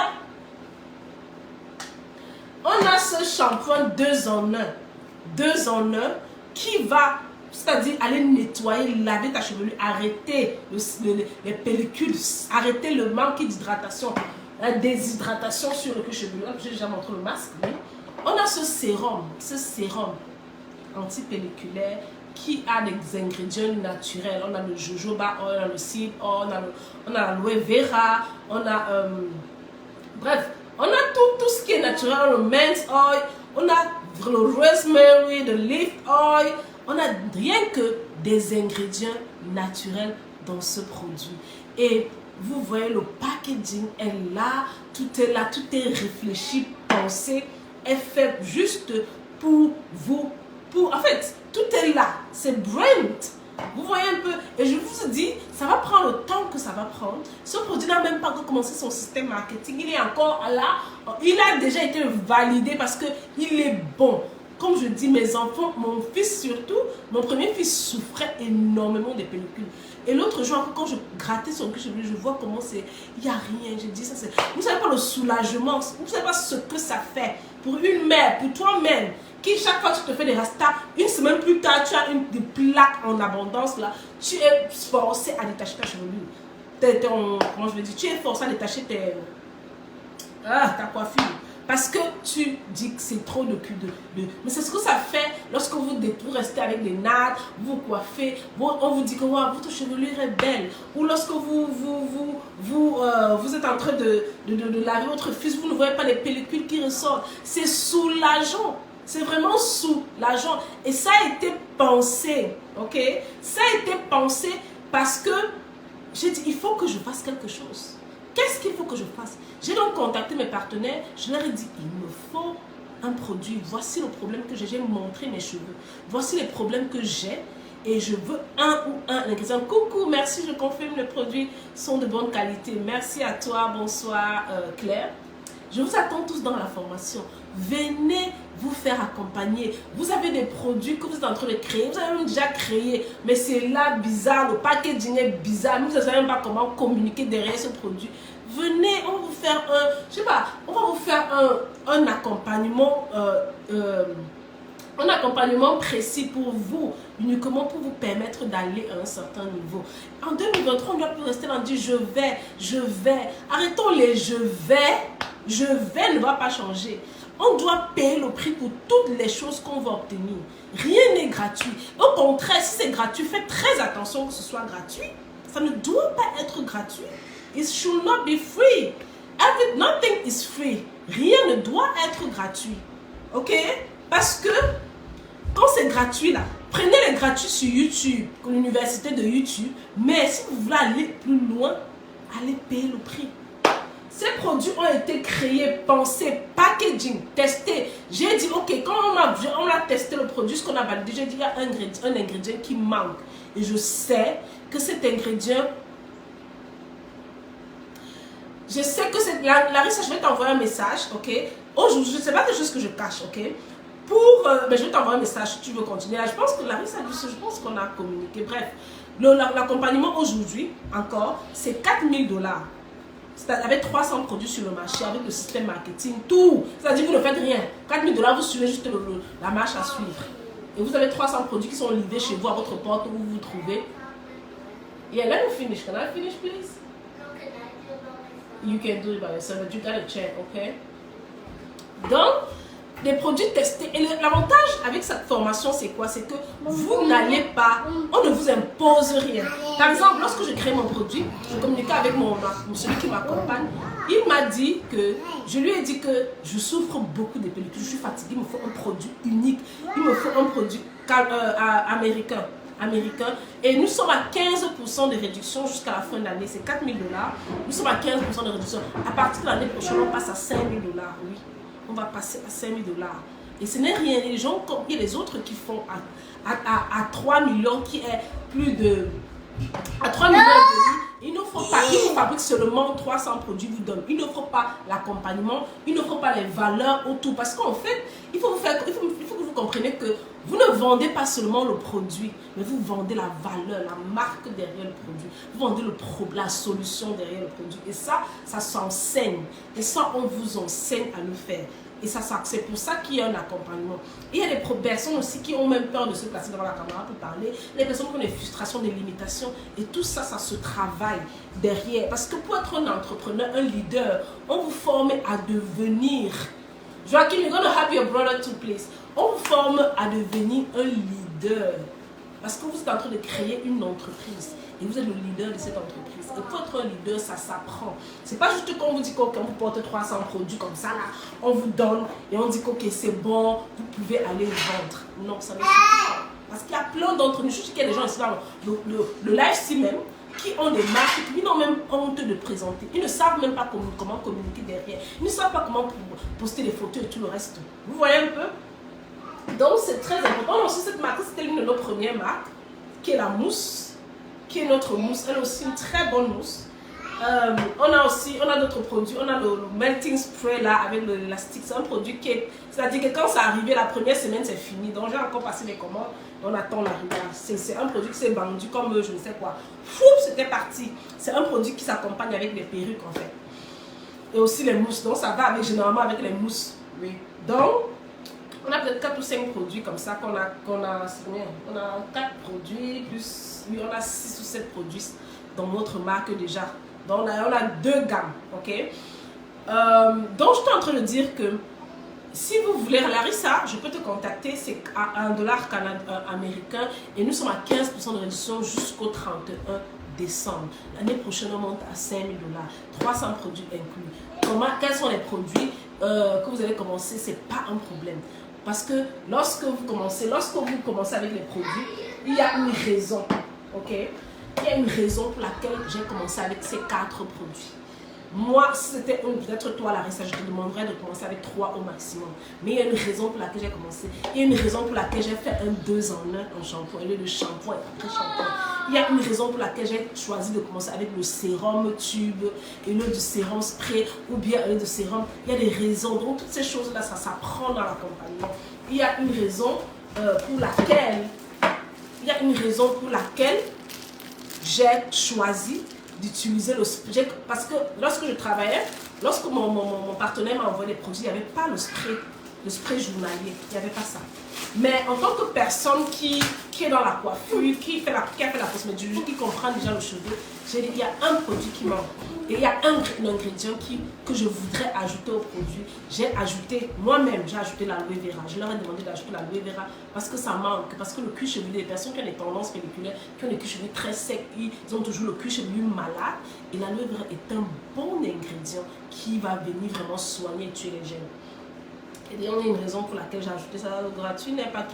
On a ce shampoing 2 en 1. 2 en 1 qui va, c'est-à-dire aller nettoyer, laver ta chevelure, arrêter les pellicules, arrêter le manque d'hydratation, la déshydratation sur le cuir chevelu. J'ai déjà montré le masque. Oui. On a ce sérum antipelliculaire qui a des ingrédients naturels. On a le jojoba, on a le seed, on a l'aloe vera, on a bref, on a tout ce qui est naturel, le mint oil, on a le rosemary, le leaf oil, on a rien que des ingrédients naturels dans ce produit. Et vous voyez, le packaging est là, tout est réfléchi, pensé, est fait juste pour vous. En fait, tout est là, c'est brand. Vous voyez un peu, et je vous dis, ça va prendre le temps que ça va prendre. Ce produit n'a même pas encore commencé son système marketing, il est encore là, il a déjà été validé parce qu'il est bon. Comme je dis, mes enfants, mon fils surtout, mon premier fils souffrait énormément des pellicules. Et l'autre jour, quand je grattais son cuir chevelu, je vois comment c'est, il n'y a rien. Je dis ça, c'est, vous ne savez pas le soulagement, vous ne savez pas ce que ça fait pour une mère, pour toi-même. Qui chaque fois que tu te fais des rastas, une semaine plus tard, tu as des plaques en abondance là, tu es forcé à détacher ta chevelure. Comment je veux dire, tu es forcé à détacher ta coiffure. Parce que tu dis que c'est trop de cul de. Mais c'est ce que ça fait lorsque vous restez avec des nattes, vous coiffez, on vous dit que wow, votre chevelure est belle. Ou lorsque vous êtes en train de laver votre fils, vous ne voyez pas les pellicules qui ressortent. C'est soulageant. C'est vraiment soulageant. Et ça a été pensé, ok? Ça a été pensé parce que j'ai dit, il faut que je fasse quelque chose. Qu'est-ce qu'il faut que je fasse? J'ai donc contacté mes partenaires. Je leur ai dit, il me faut un produit. Voici le problème que j'ai montré mes cheveux. Voici les problèmes que j'ai. Et je veux un ingrédient. Coucou, merci, je confirme, les produits sont de bonne qualité. Merci à toi, bonsoir Claire. Je vous attends tous dans la formation. Venez vous faire accompagner. Vous avez des produits que vous êtes en train de créer. Vous avez même déjà créé. Mais c'est là bizarre. Le packaging est bizarre. Vous ne savez même pas comment communiquer derrière ce produit. Venez, on va vous faire on va vous faire un accompagnement Un accompagnement précis pour vous, uniquement pour vous permettre d'aller à un certain niveau. En 2023, on ne doit plus rester dans dire je vais. Arrêtons les je vais ne va pas changer. On doit payer le prix pour toutes les choses qu'on va obtenir. Rien n'est gratuit. Au contraire, si c'est gratuit, faites très attention que ce soit gratuit. Ça ne doit pas être gratuit. It should not be free. Nothing is free. Rien ne doit être gratuit. Ok? Parce que quand c'est gratuit là, prenez les gratuits sur YouTube, comme l'université de YouTube. Mais si vous voulez aller plus loin, allez payer le prix. Ces produits ont été créés, pensés, packaging, testés. J'ai dit, ok, quand on a testé le produit, ce qu'on a validé, j'ai dit, il y a un ingrédient qui manque. Et je sais que cet ingrédient, je sais que c'est... Larissa, je vais t'envoyer un message, ok? Aujourd'hui, je ne sais pas quelque chose que je cache, ok? Mais je vais t'envoyer un message si tu veux continuer. Je pense que Larissa, je pense qu'on a communiqué. Bref, l'accompagnement aujourd'hui, encore, c'est 4 000 $. Avec 300 produits sur le marché, avec le système marketing, tout. C'est-à-dire que vous ne faites rien. 4 000 $, vous suivez juste la marche à suivre. Et vous avez 300 produits qui sont livrés chez vous, à votre porte, où vous vous trouvez. Yeah, let me finish. Can I finish, please? You can do it by yourself, but you gotta check, okay? Donc, des produits testés. Et l'avantage avec cette formation, c'est quoi? C'est que vous n'allez pas, on ne vous impose rien. Par exemple, lorsque je crée mon produit, je communiquais avec celui qui m'accompagne. Il m'a dit que, je lui ai dit que je souffre beaucoup de pellicules, je suis fatiguée, il me faut un produit unique, il me faut un produit américain. Et nous sommes à 15% de réduction jusqu'à la fin de l'année, c'est 4 000 $. Nous sommes à 15% de réduction. À partir de l'année prochaine, on passe à 5 000 $, oui. On va passer à 5 000 $. Et ce n'est rien. Les gens, il y a les autres qui font à 3 millions, qui est plus de... À 3 millions et demi. Il ne faut pas, ils vous fabriquent seulement 300 produits, vous donnent. Il ne faut pas l'accompagnement, il ne faut pas les valeurs autour. Parce qu'en fait, il faut que vous compreniez que vous ne vendez pas seulement le produit, mais vous vendez la valeur, la marque derrière le produit. Vous vendez la solution derrière le produit. Et ça s'enseigne. Et ça, on vous enseigne à le faire. Et c'est pour ça qu'il y a un accompagnement. Et il y a des personnes aussi qui ont même peur de se placer devant la caméra pour parler. Les personnes qui ont des frustrations, des limitations. Et tout ça, ça se travaille derrière. Parce que pour être un entrepreneur, un leader, on vous forme à devenir... Joachim, you're going to help your brother too, please. On vous forme à devenir un leader. Parce que vous êtes en train de créer une entreprise. Et vous êtes le leader de cette entreprise. Et pour être un leader, ça s'apprend. C'est pas juste qu'on vous dit qu'on vous porte 300 produits comme ça, là. On vous donne et on dit que c'est bon, vous pouvez aller le vendre. Non, ça ne suffit pas. Parce qu'il y a plein d'entre nous. Je sais qu'il y a des gens ici dans le live-ci même qui ont des marques, qui n'ont même honte de présenter. Ils ne savent même pas comment communiquer derrière. Ils ne savent pas comment poster des photos et tout le reste. Vous voyez un peu? Donc c'est très important. Aussi, cette marque, c'était l'une de nos premières marques, qui est la mousse. Qui est notre mousse, elle a aussi une très bonne mousse. On a d'autres produits, on a le melting spray là avec l'élastique, c'est un produit qui est, c'est-à-dire que quand c'est arrivé la première semaine c'est fini, donc j'ai encore passé les commandes, on attend l'arrivée. C'est un produit qui s'est vendu comme je ne sais quoi, fou, c'était parti. C'est un produit qui s'accompagne avec les perruques en fait. Et aussi les mousses, donc ça va généralement avec les mousses. Oui. Donc, on a peut-être 4 ou 5 produits comme ça on a 4 produits, plus, oui, on a 6 ou 7 produits dans notre marque déjà. Donc on a 2 gammes, ok? Donc je suis en train de dire que si vous voulez, Larissa, je peux te contacter, c'est à $1 américain et nous sommes à 15% de réduction jusqu'au 31 décembre. L'année prochaine, on monte à 5 000 $, 300 produits inclus. Quels sont les produits que vous allez commencer? C'est pas un problème. Parce que lorsque vous commencez avec les produits, il y a une raison, ok? Il y a une raison pour laquelle j'ai commencé avec ces 4 produits. Moi, si c'était peut-être toi, Larissa, je te demanderais de commencer avec 3 au maximum. Mais il y a une raison pour laquelle j'ai commencé. Il y a une raison pour laquelle j'ai fait un 2 en 1 en shampoing, au lieu de shampoing et après shampoing. Il y a une raison pour laquelle j'ai choisi de commencer avec le sérum tube, et le du sérum spray, ou bien le de sérum. Il y a des raisons. Donc, toutes ces choses-là, ça s'apprend dans l'accompagnement. Il y a une raison pour laquelle j'ai choisi d'utiliser le spray. Parce que lorsque je travaillais, lorsque mon partenaire m'a envoyé des produits, il n'y avait pas le spray. le spray journalier. Il n'y avait pas ça. Mais en tant que personne qui est dans la coiffure, qui a fait la cosmétologie, qui comprend déjà le cheveu, j'ai dit, il y a un produit qui manque. Et il y a un ingrédient que je voudrais ajouter au produit. J'ai ajouté, moi-même, j'ai ajouté l'aloe vera. Je leur ai demandé d'ajouter l'aloe vera parce que ça manque. Parce que le cuir chevelu, les personnes qui ont des tendances pelliculaires, qui ont des cuirs chevelus très secs, ils ont toujours le cuir chevelu malade. Et l'aloe vera est un bon ingrédient qui va venir vraiment soigner et tuer les gènes. Et il y a une raison pour laquelle j'ai ajouté ça. Le gratuit n'est pas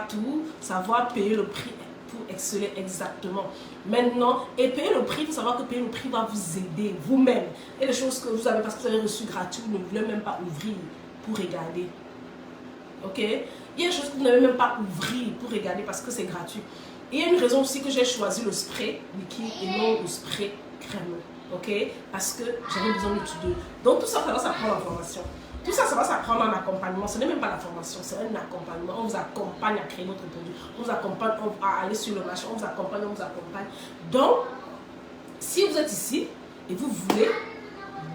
tout. Savoir payer le prix pour exceller exactement. Maintenant, et payer le prix, il faut savoir que payer le prix va vous aider vous-même. Et les choses que vous avez, parce que vous avez reçu gratuit, vous ne voulez même pas ouvrir pour regarder. Ok? Il y a des choses que vous n'avez même pas ouvrir pour regarder parce que c'est gratuit. Et il y a une raison aussi que j'ai choisi le spray liquide et non le spray crémeux. Ok? Parce que j'avais besoin de tous deux. Donc tout ça, ça va prendre la formation. Tout ça, ça va s'apprendre en accompagnement. Ce n'est même pas la formation, c'est un accompagnement. On vous accompagne à créer votre produit. On vous accompagne à aller sur le marché. On vous accompagne, on vous accompagne. Donc, si vous êtes ici et vous voulez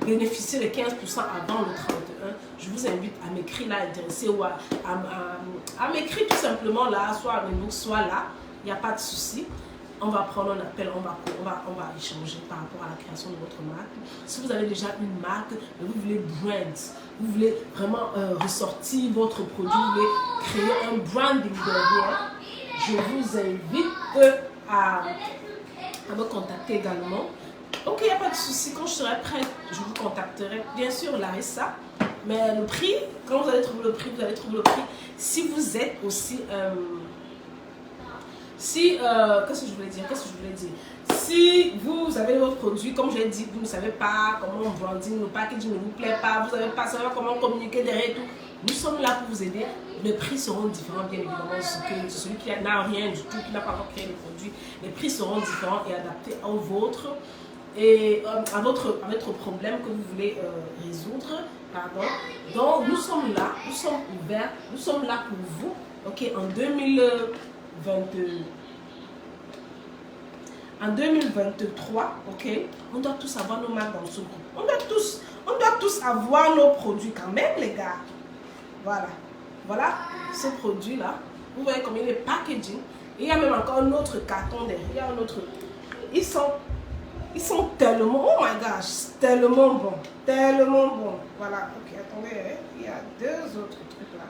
bénéficier de 15% avant le 31, je vous invite à m'écrire là, intéressé ou à m'écrire tout simplement là, soit à mes soit là. Il n'y a pas de souci. On va prendre un appel, on va échanger par rapport à la création de votre marque. Si vous avez déjà une marque, vous voulez brand, vous voulez vraiment ressortir votre produit, vous voulez créer un branding derrière, je vous invite à me contacter également. Ok, il n'y a pas de souci, quand je serai prête, je vous contacterai. Bien sûr, Larissa, mais le prix, quand vous allez trouver le prix, vous allez trouver le prix. Si vous êtes aussi... qu'est-ce que je voulais dire? Si vous avez votre produit, comme je l'ai dit, vous ne savez pas comment branding, le packaging ne vous plaît pas, vous ne savez pas comment communiquer derrière tout, nous sommes là pour vous aider. Les prix seront différents, bien évidemment, de celui qui n'a rien du tout, qui n'a pas encore créé le produit. Les prix seront différents et adaptés au vôtre et à votre problème que vous voulez résoudre. Pardon. Donc, nous sommes là, nous sommes ouverts, nous sommes là pour vous. Ok, en 2023, ok, on doit tous avoir nos marques dans ce groupe. On doit tous avoir nos produits quand même, les gars. Voilà ce produit-là. Vous voyez comme il est packaging. Et il y a même encore un autre carton derrière. Il y a un autre. Ils sont tellement, oh my gosh, tellement bons. Tellement bons. Voilà, ok, attendez, il y a deux autres trucs là.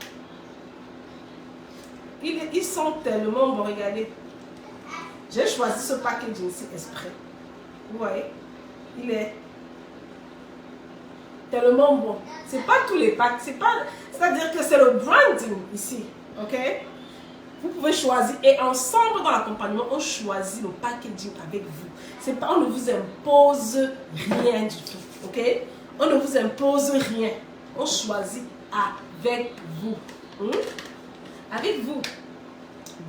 Ils sont tellement bons, regardez. J'ai choisi ce packaging ici exprès. Vous voyez, il est tellement bon. C'est pas tous les packs, c'est-à-dire que c'est le branding ici, ok? Vous pouvez choisir et ensemble dans l'accompagnement, on choisit le packaging avec vous. C'est pas, on ne vous impose rien du tout, ok? On ne vous impose rien. On choisit avec vous. Avec vous.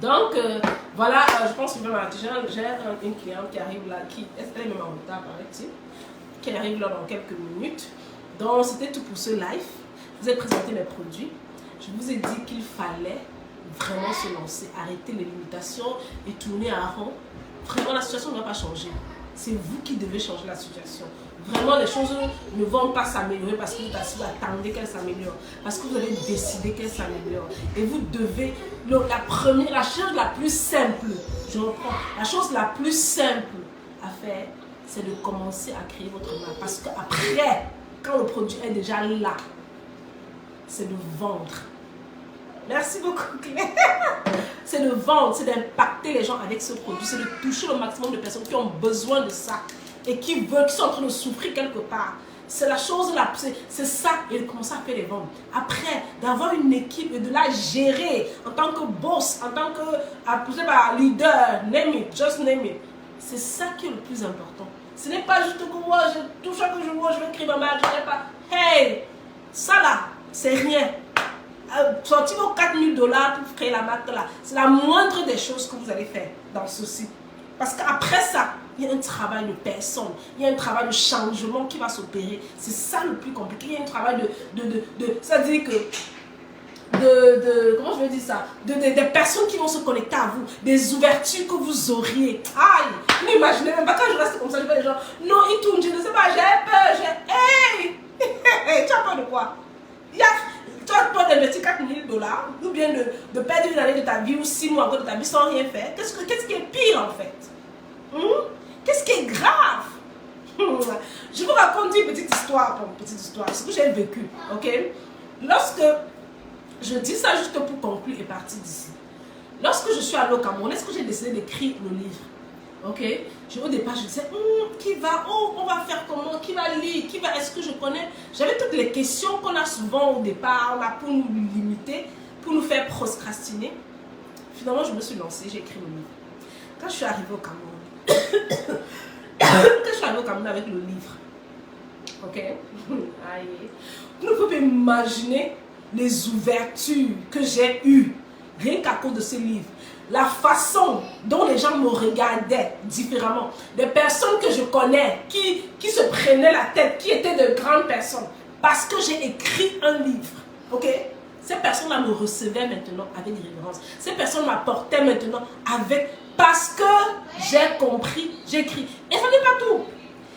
Donc, voilà, je pense que j'ai une cliente qui arrive là, elle est même en retard, paraît-il, qui arrive là dans quelques minutes. Donc, c'était tout pour ce live. Je vous ai présenté mes produits. Je vous ai dit qu'il fallait vraiment se lancer, arrêter les limitations et tourner à rond. Vraiment, la situation ne va pas changer. C'est vous qui devez changer la situation. Vraiment, les choses ne vont pas s'améliorer parce que vous attendez qu'elles s'améliorent. Parce que vous avez décidé qu'elles s'améliorent. Et vous devez, la chose la plus simple, je reprends, la chose la plus simple à faire, c'est de commencer à créer votre marque. Parce qu'après, quand le produit est déjà là, c'est de vendre. Merci beaucoup, Claire. C'est de vendre, c'est d'impacter les gens avec ce produit. C'est de toucher le maximum de personnes qui ont besoin de ça et qui sont en train de souffrir quelque part. C'est la chose, c'est ça, et de commencer à faire des ventes. Après, d'avoir une équipe et de la gérer en tant que boss, en tant que leader, name it, just name it. C'est ça qui est le plus important. Ce n'est pas juste que tout chaque jour, je vais créer ma marque, je ne sais pas. Hey, ça là, c'est rien. Sortir vos 4 000 $ pour créer la marque là, c'est la moindre des choses que vous allez faire dans ceci. Parce qu'après ça, il y a un travail de personne, il y a un travail de changement qui va s'opérer. C'est ça le plus compliqué. Il y a un travail c'est-à-dire que, comment je vais dire ça, des personnes qui vont se connecter à vous, des ouvertures que vous auriez. Aïe, n'imaginez même pas quand je reste comme ça, je vois les gens, non, ils tournent, je ne sais pas, j'ai peur, hey, tu as peur de quoi? Tu as peur $, ou bien de perdre une année de ta vie ou 6 mois encore de ta vie sans rien faire. Qu'est-ce qui est pire en fait? Qu'est-ce qui est grave? Je vous raconte une petite histoire, ce que j'ai vécu, ok? Lorsque, je dis ça juste pour conclure et partir d'ici. Lorsque je suis allée au Cameroun, est-ce que j'ai décidé d'écrire le livre? Ok? Au départ, je disais, qui va, on va faire comment? Qui va lire? Est-ce que je connais? J'avais toutes les questions qu'on a souvent au départ, là, pour nous limiter, pour nous faire procrastiner. Finalement, je me suis lancée, j'ai écrit le livre. Quand je suis arrivée au Cameroun, avec le livre, ok? Vous ne pouvez pas imaginer les ouvertures que j'ai eues, rien qu'à cause de ce livre. La façon dont les gens me regardaient différemment. Des personnes que je connais, qui se prenaient la tête, qui étaient de grandes personnes, parce que j'ai écrit un livre, ok? Ces personnes-là me recevaient maintenant avec révérence. Ces personnes m'apportaient maintenant parce que j'ai compris, j'ai écrit. Et ça n'est pas tout.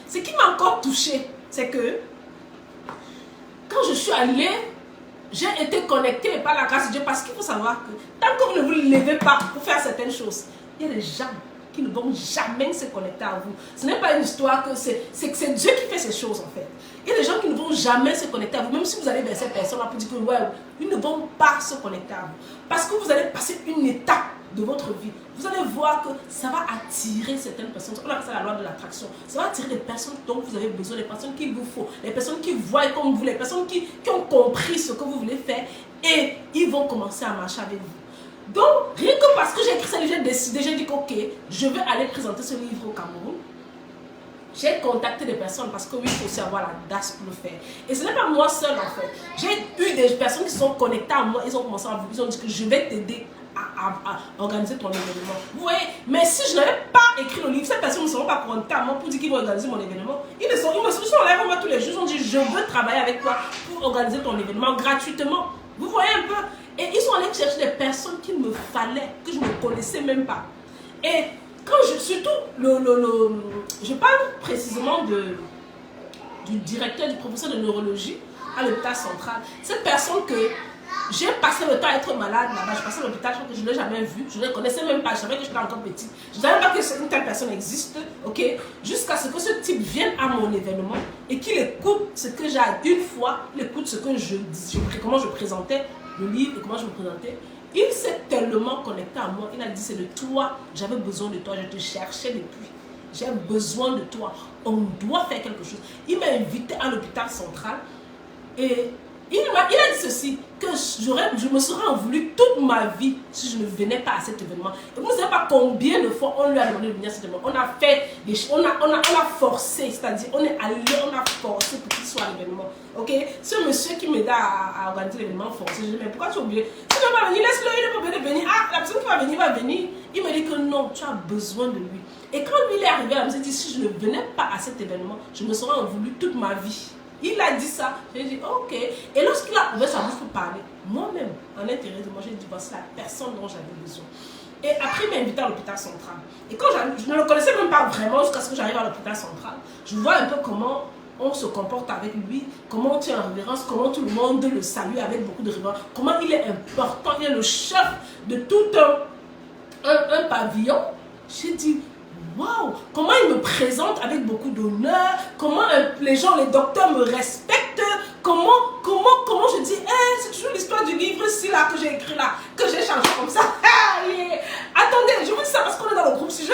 Ce qui m'a encore touché, c'est que quand je suis allée, j'ai été connectée par la grâce de Dieu, parce qu'il faut savoir que tant que vous ne vous levez pas pour faire certaines choses, il y a des gens qui ne vont jamais se connecter à vous. Ce n'est pas une histoire que c'est Dieu qui fait ces choses en fait. Il y a des gens qui ne vont jamais se connecter à vous, même si vous allez vers ces personnes-là pour dire que ouais, ils ne vont pas se connecter à vous. Parce que vous allez passer une étape de votre vie. Vous allez voir que ça va attirer certaines personnes. On appelle ça la loi de l'attraction. Ça va attirer des personnes dont vous avez besoin, les personnes qu'il vous faut, les personnes qui voient comme vous, les personnes qui ont compris ce que vous voulez faire, et ils vont commencer à marcher avec vous. Donc, rien que parce que j'ai écrit ce livre, j'ai décidé, j'ai dit que ok, je vais aller présenter ce livre au Cameroun. J'ai contacté des personnes parce que oui, il faut aussi avoir l'audace pour le faire. Et ce n'est pas moi seul en fait. J'ai eu des personnes qui sont connectées à moi, ils ont commencé à vous, ils ont dit que je vais t'aider à organiser ton événement. Vous voyez, mais si je n'avais pas écrit le livre, ces personnes ne seront pas contactées à moi pour dire qu'ils vont organiser mon événement. Ils me sont là avec moi tous les jours, ils ont dit je veux travailler avec toi pour organiser ton événement gratuitement. Vous voyez un peu? Et ils sont allés chercher des personnes qu'il me fallait, que je ne connaissais même pas. Et quand je parle précisément du directeur, du professeur de neurologie à l'hôpital central. Cette personne que j'ai passé le temps à être malade là-bas, je passais à l'hôpital, je crois que je ne l'ai jamais vu, je ne le connaissais même pas, je savais que j'étais encore petite, je ne savais pas que une telle personne existe, ok, jusqu'à ce que ce type vienne à mon événement et qu'il écoute ce que j'ai une fois, il écoute ce que je dis, comment je présentais le livre et comment je me présentais. Il s'est tellement connecté à moi, il a dit c'est de toi, j'avais besoin de toi, je te cherchais depuis, j'ai besoin de toi, on doit faire quelque chose. Il m'a invité à l'hôpital central et il a dit ceci, que je me serais en voulu toute ma vie si je ne venais pas à cet événement. Et vous ne savez pas combien de fois on lui a demandé de venir à cet événement. On a fait des choses, on a forcé, c'est-à-dire on est allé, on a forcé pour qu'il soit à l'événement. Ok? Ce monsieur qui m'aidait à organiser l'événement forcé, je lui ai dit mais pourquoi tu es obligé? Si tu ne veux pas venir, laisse-le, il n'est pas obligé de venir. Ah, la personne qui va venir. Il m'a dit que non, tu as besoin de lui. Et quand lui il est arrivé, il m'a dit si je ne venais pas à cet événement, je me serais en voulu toute ma vie. Il a dit ça, j'ai dit ok. Et lorsqu'il a ouvert sa bouche pour parler, moi-même, en intérieur de moi, j'ai dit voici la personne dont j'avais besoin. Et après, il m'a invité à l'hôpital central. Et quand je ne le connaissais même pas vraiment jusqu'à ce que j'arrive à l'hôpital central, je vois un peu comment on se comporte avec lui, comment on tient en révérence, comment tout le monde le salue avec beaucoup de révérence, comment il est important, il est le chef de tout un pavillon. J'ai dit waouh, comment il me présente avec beaucoup d'honneur, comment les gens, les docteurs me respectent, comment je dis, c'est toujours l'histoire du livre-ci là que j'ai écrit là, que j'ai changé comme ça. Attendez, je vous dis ça parce qu'on est dans le groupe-ci, je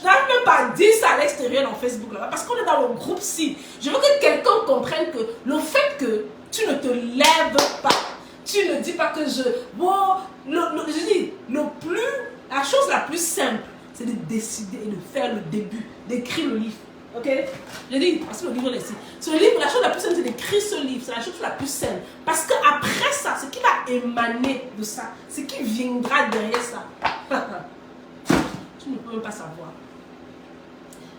n'arrive même pas à dire ça à l'extérieur dans Facebook là, parce qu'on est dans le groupe-ci. Je veux que quelqu'un comprenne que le fait que tu ne te lèves pas, tu ne dis pas que je dis, la chose la plus simple, c'est de décider et de faire le début, d'écrire le livre. Ok? Je dis, parce que le livre est ici. Ce livre, la chose la plus simple, c'est d'écrire ce livre. C'est la chose la plus simple. Parce qu'après ça, ce qui va émaner de ça, ce qui viendra derrière ça, tu ne peux même pas savoir.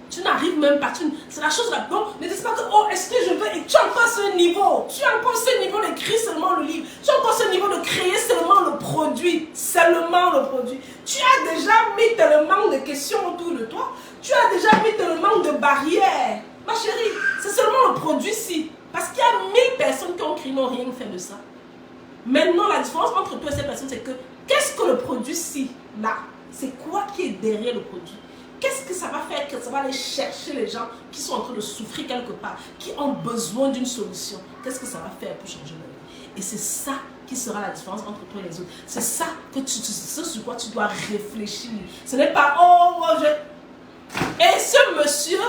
Tu n'arrives même pas. C'est la chose la plus... Ne dis pas que, oh, est-ce que je veux... Et tu as encore ce niveau. Tu as encore ce niveau d'écrire seulement le livre. Tu as encore ce niveau de créer seulement le produit. Seulement le produit. Tu as déjà mis tellement de questions autour de toi. Tu as déjà mis tellement de barrières. Ma chérie, c'est seulement le produit-ci. Parce qu'il y a 1000 personnes qui ont créé, n'ont rien fait de ça. Maintenant, la différence entre toi et cette personne, c'est que qu'est-ce que le produit-ci, là, c'est quoi qui est derrière le produit? Qu'est-ce que ça va faire que ça va aller chercher les gens qui sont en train de souffrir quelque part, qui ont besoin d'une solution? Qu'est-ce que ça va faire pour changer leur vie? Et c'est ça qui sera la différence entre toi et les autres. C'est ça que ce sur quoi tu dois réfléchir. Ce n'est pas, oh, Et ce monsieur,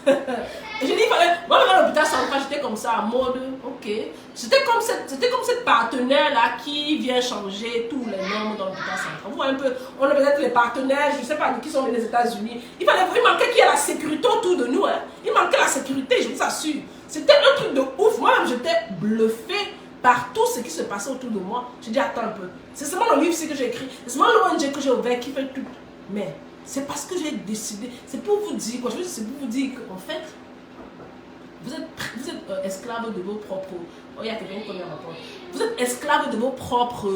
je dis, moi, à l'hôpital central, j'étais comme ça, en mode, ok. C'était comme cette partenaire-là qui vient changer tous les normes dans l'hôpital central. Vous voyez un peu, on a peut-être les partenaires, je ne sais pas, qui sont des États-Unis. Il manquait qu'il y ait la sécurité autour de nous. Hein. Il manquait la sécurité, je vous assure. C'était un truc de ouf. Moi-même, j'étais bluffée par tout ce qui se passait autour de moi. Je dis, attends un peu. C'est seulement le livre que j'ai écrit. C'est seulement l'ONG que j'ai ouvert qui fait tout. Mais c'est parce que j'ai décidé. C'est pour vous dire quoi. C'est pour vous dire qu'en fait, vous êtes esclave de vos propres. Oh, il y a quelqu'un qui connaît ma porte. Vous êtes esclave de vos propres.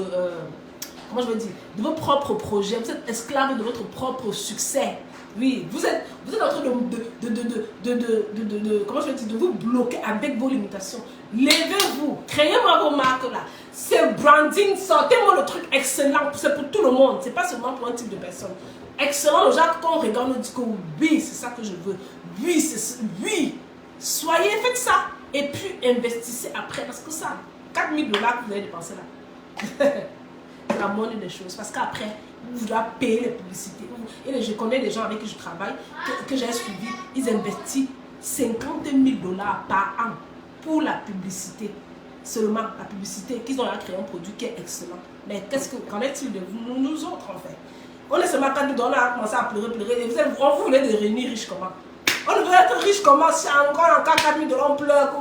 Comment je veux dire? De vos propres projets. Vous êtes esclave de votre propre succès. Oui, vous êtes en train comment je veux dire, de vous bloquer avec vos limitations. Levez-vous, créez-moi vos marques là. C'est branding, sortez-moi le truc excellent. C'est pour tout le monde, c'est pas seulement pour un type de personne. Excellent, le genre qu'on regarde, on dit que oui, c'est ça que je veux. Oui, oui. Soyez, faites ça. Et puis investissez après. Parce que ça, 4 000 $ que vous allez dépenser là. La moindre des choses. Parce qu'après, vous devez payer les publicités. Et je connais des gens avec qui je travaille, que j'ai suivi, ils investissent 50 000 $ par an pour la publicité. Seulement la publicité, qu'ils ont créé un produit qui est excellent. Mais qu'en est-il de nous autres en fait? On est seulement 4 000 $, on a commencé à pleurer. Et vous voulez devenir riche comment? On veut être riche comment? Si encore 4 000 $, on pleure.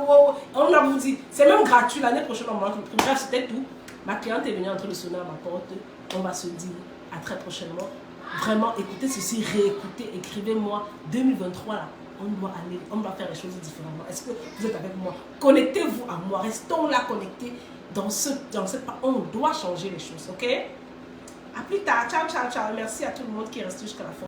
On a vous dit, c'est même gratuit. L'année prochaine, on va. Bref, c'était tout. Ma cliente est venue en train de sonner à ma porte. On va se dire à très prochainement. Vraiment, écoutez ceci, réécoutez, écrivez-moi. 2023, là, on doit faire les choses différemment. Est-ce que vous êtes avec moi? Connectez-vous à moi. Restons là connectés dans cette part. On doit changer les choses, ok? À plus tard. Ciao, ciao, ciao. Merci à tout le monde qui est resté jusqu'à la fin.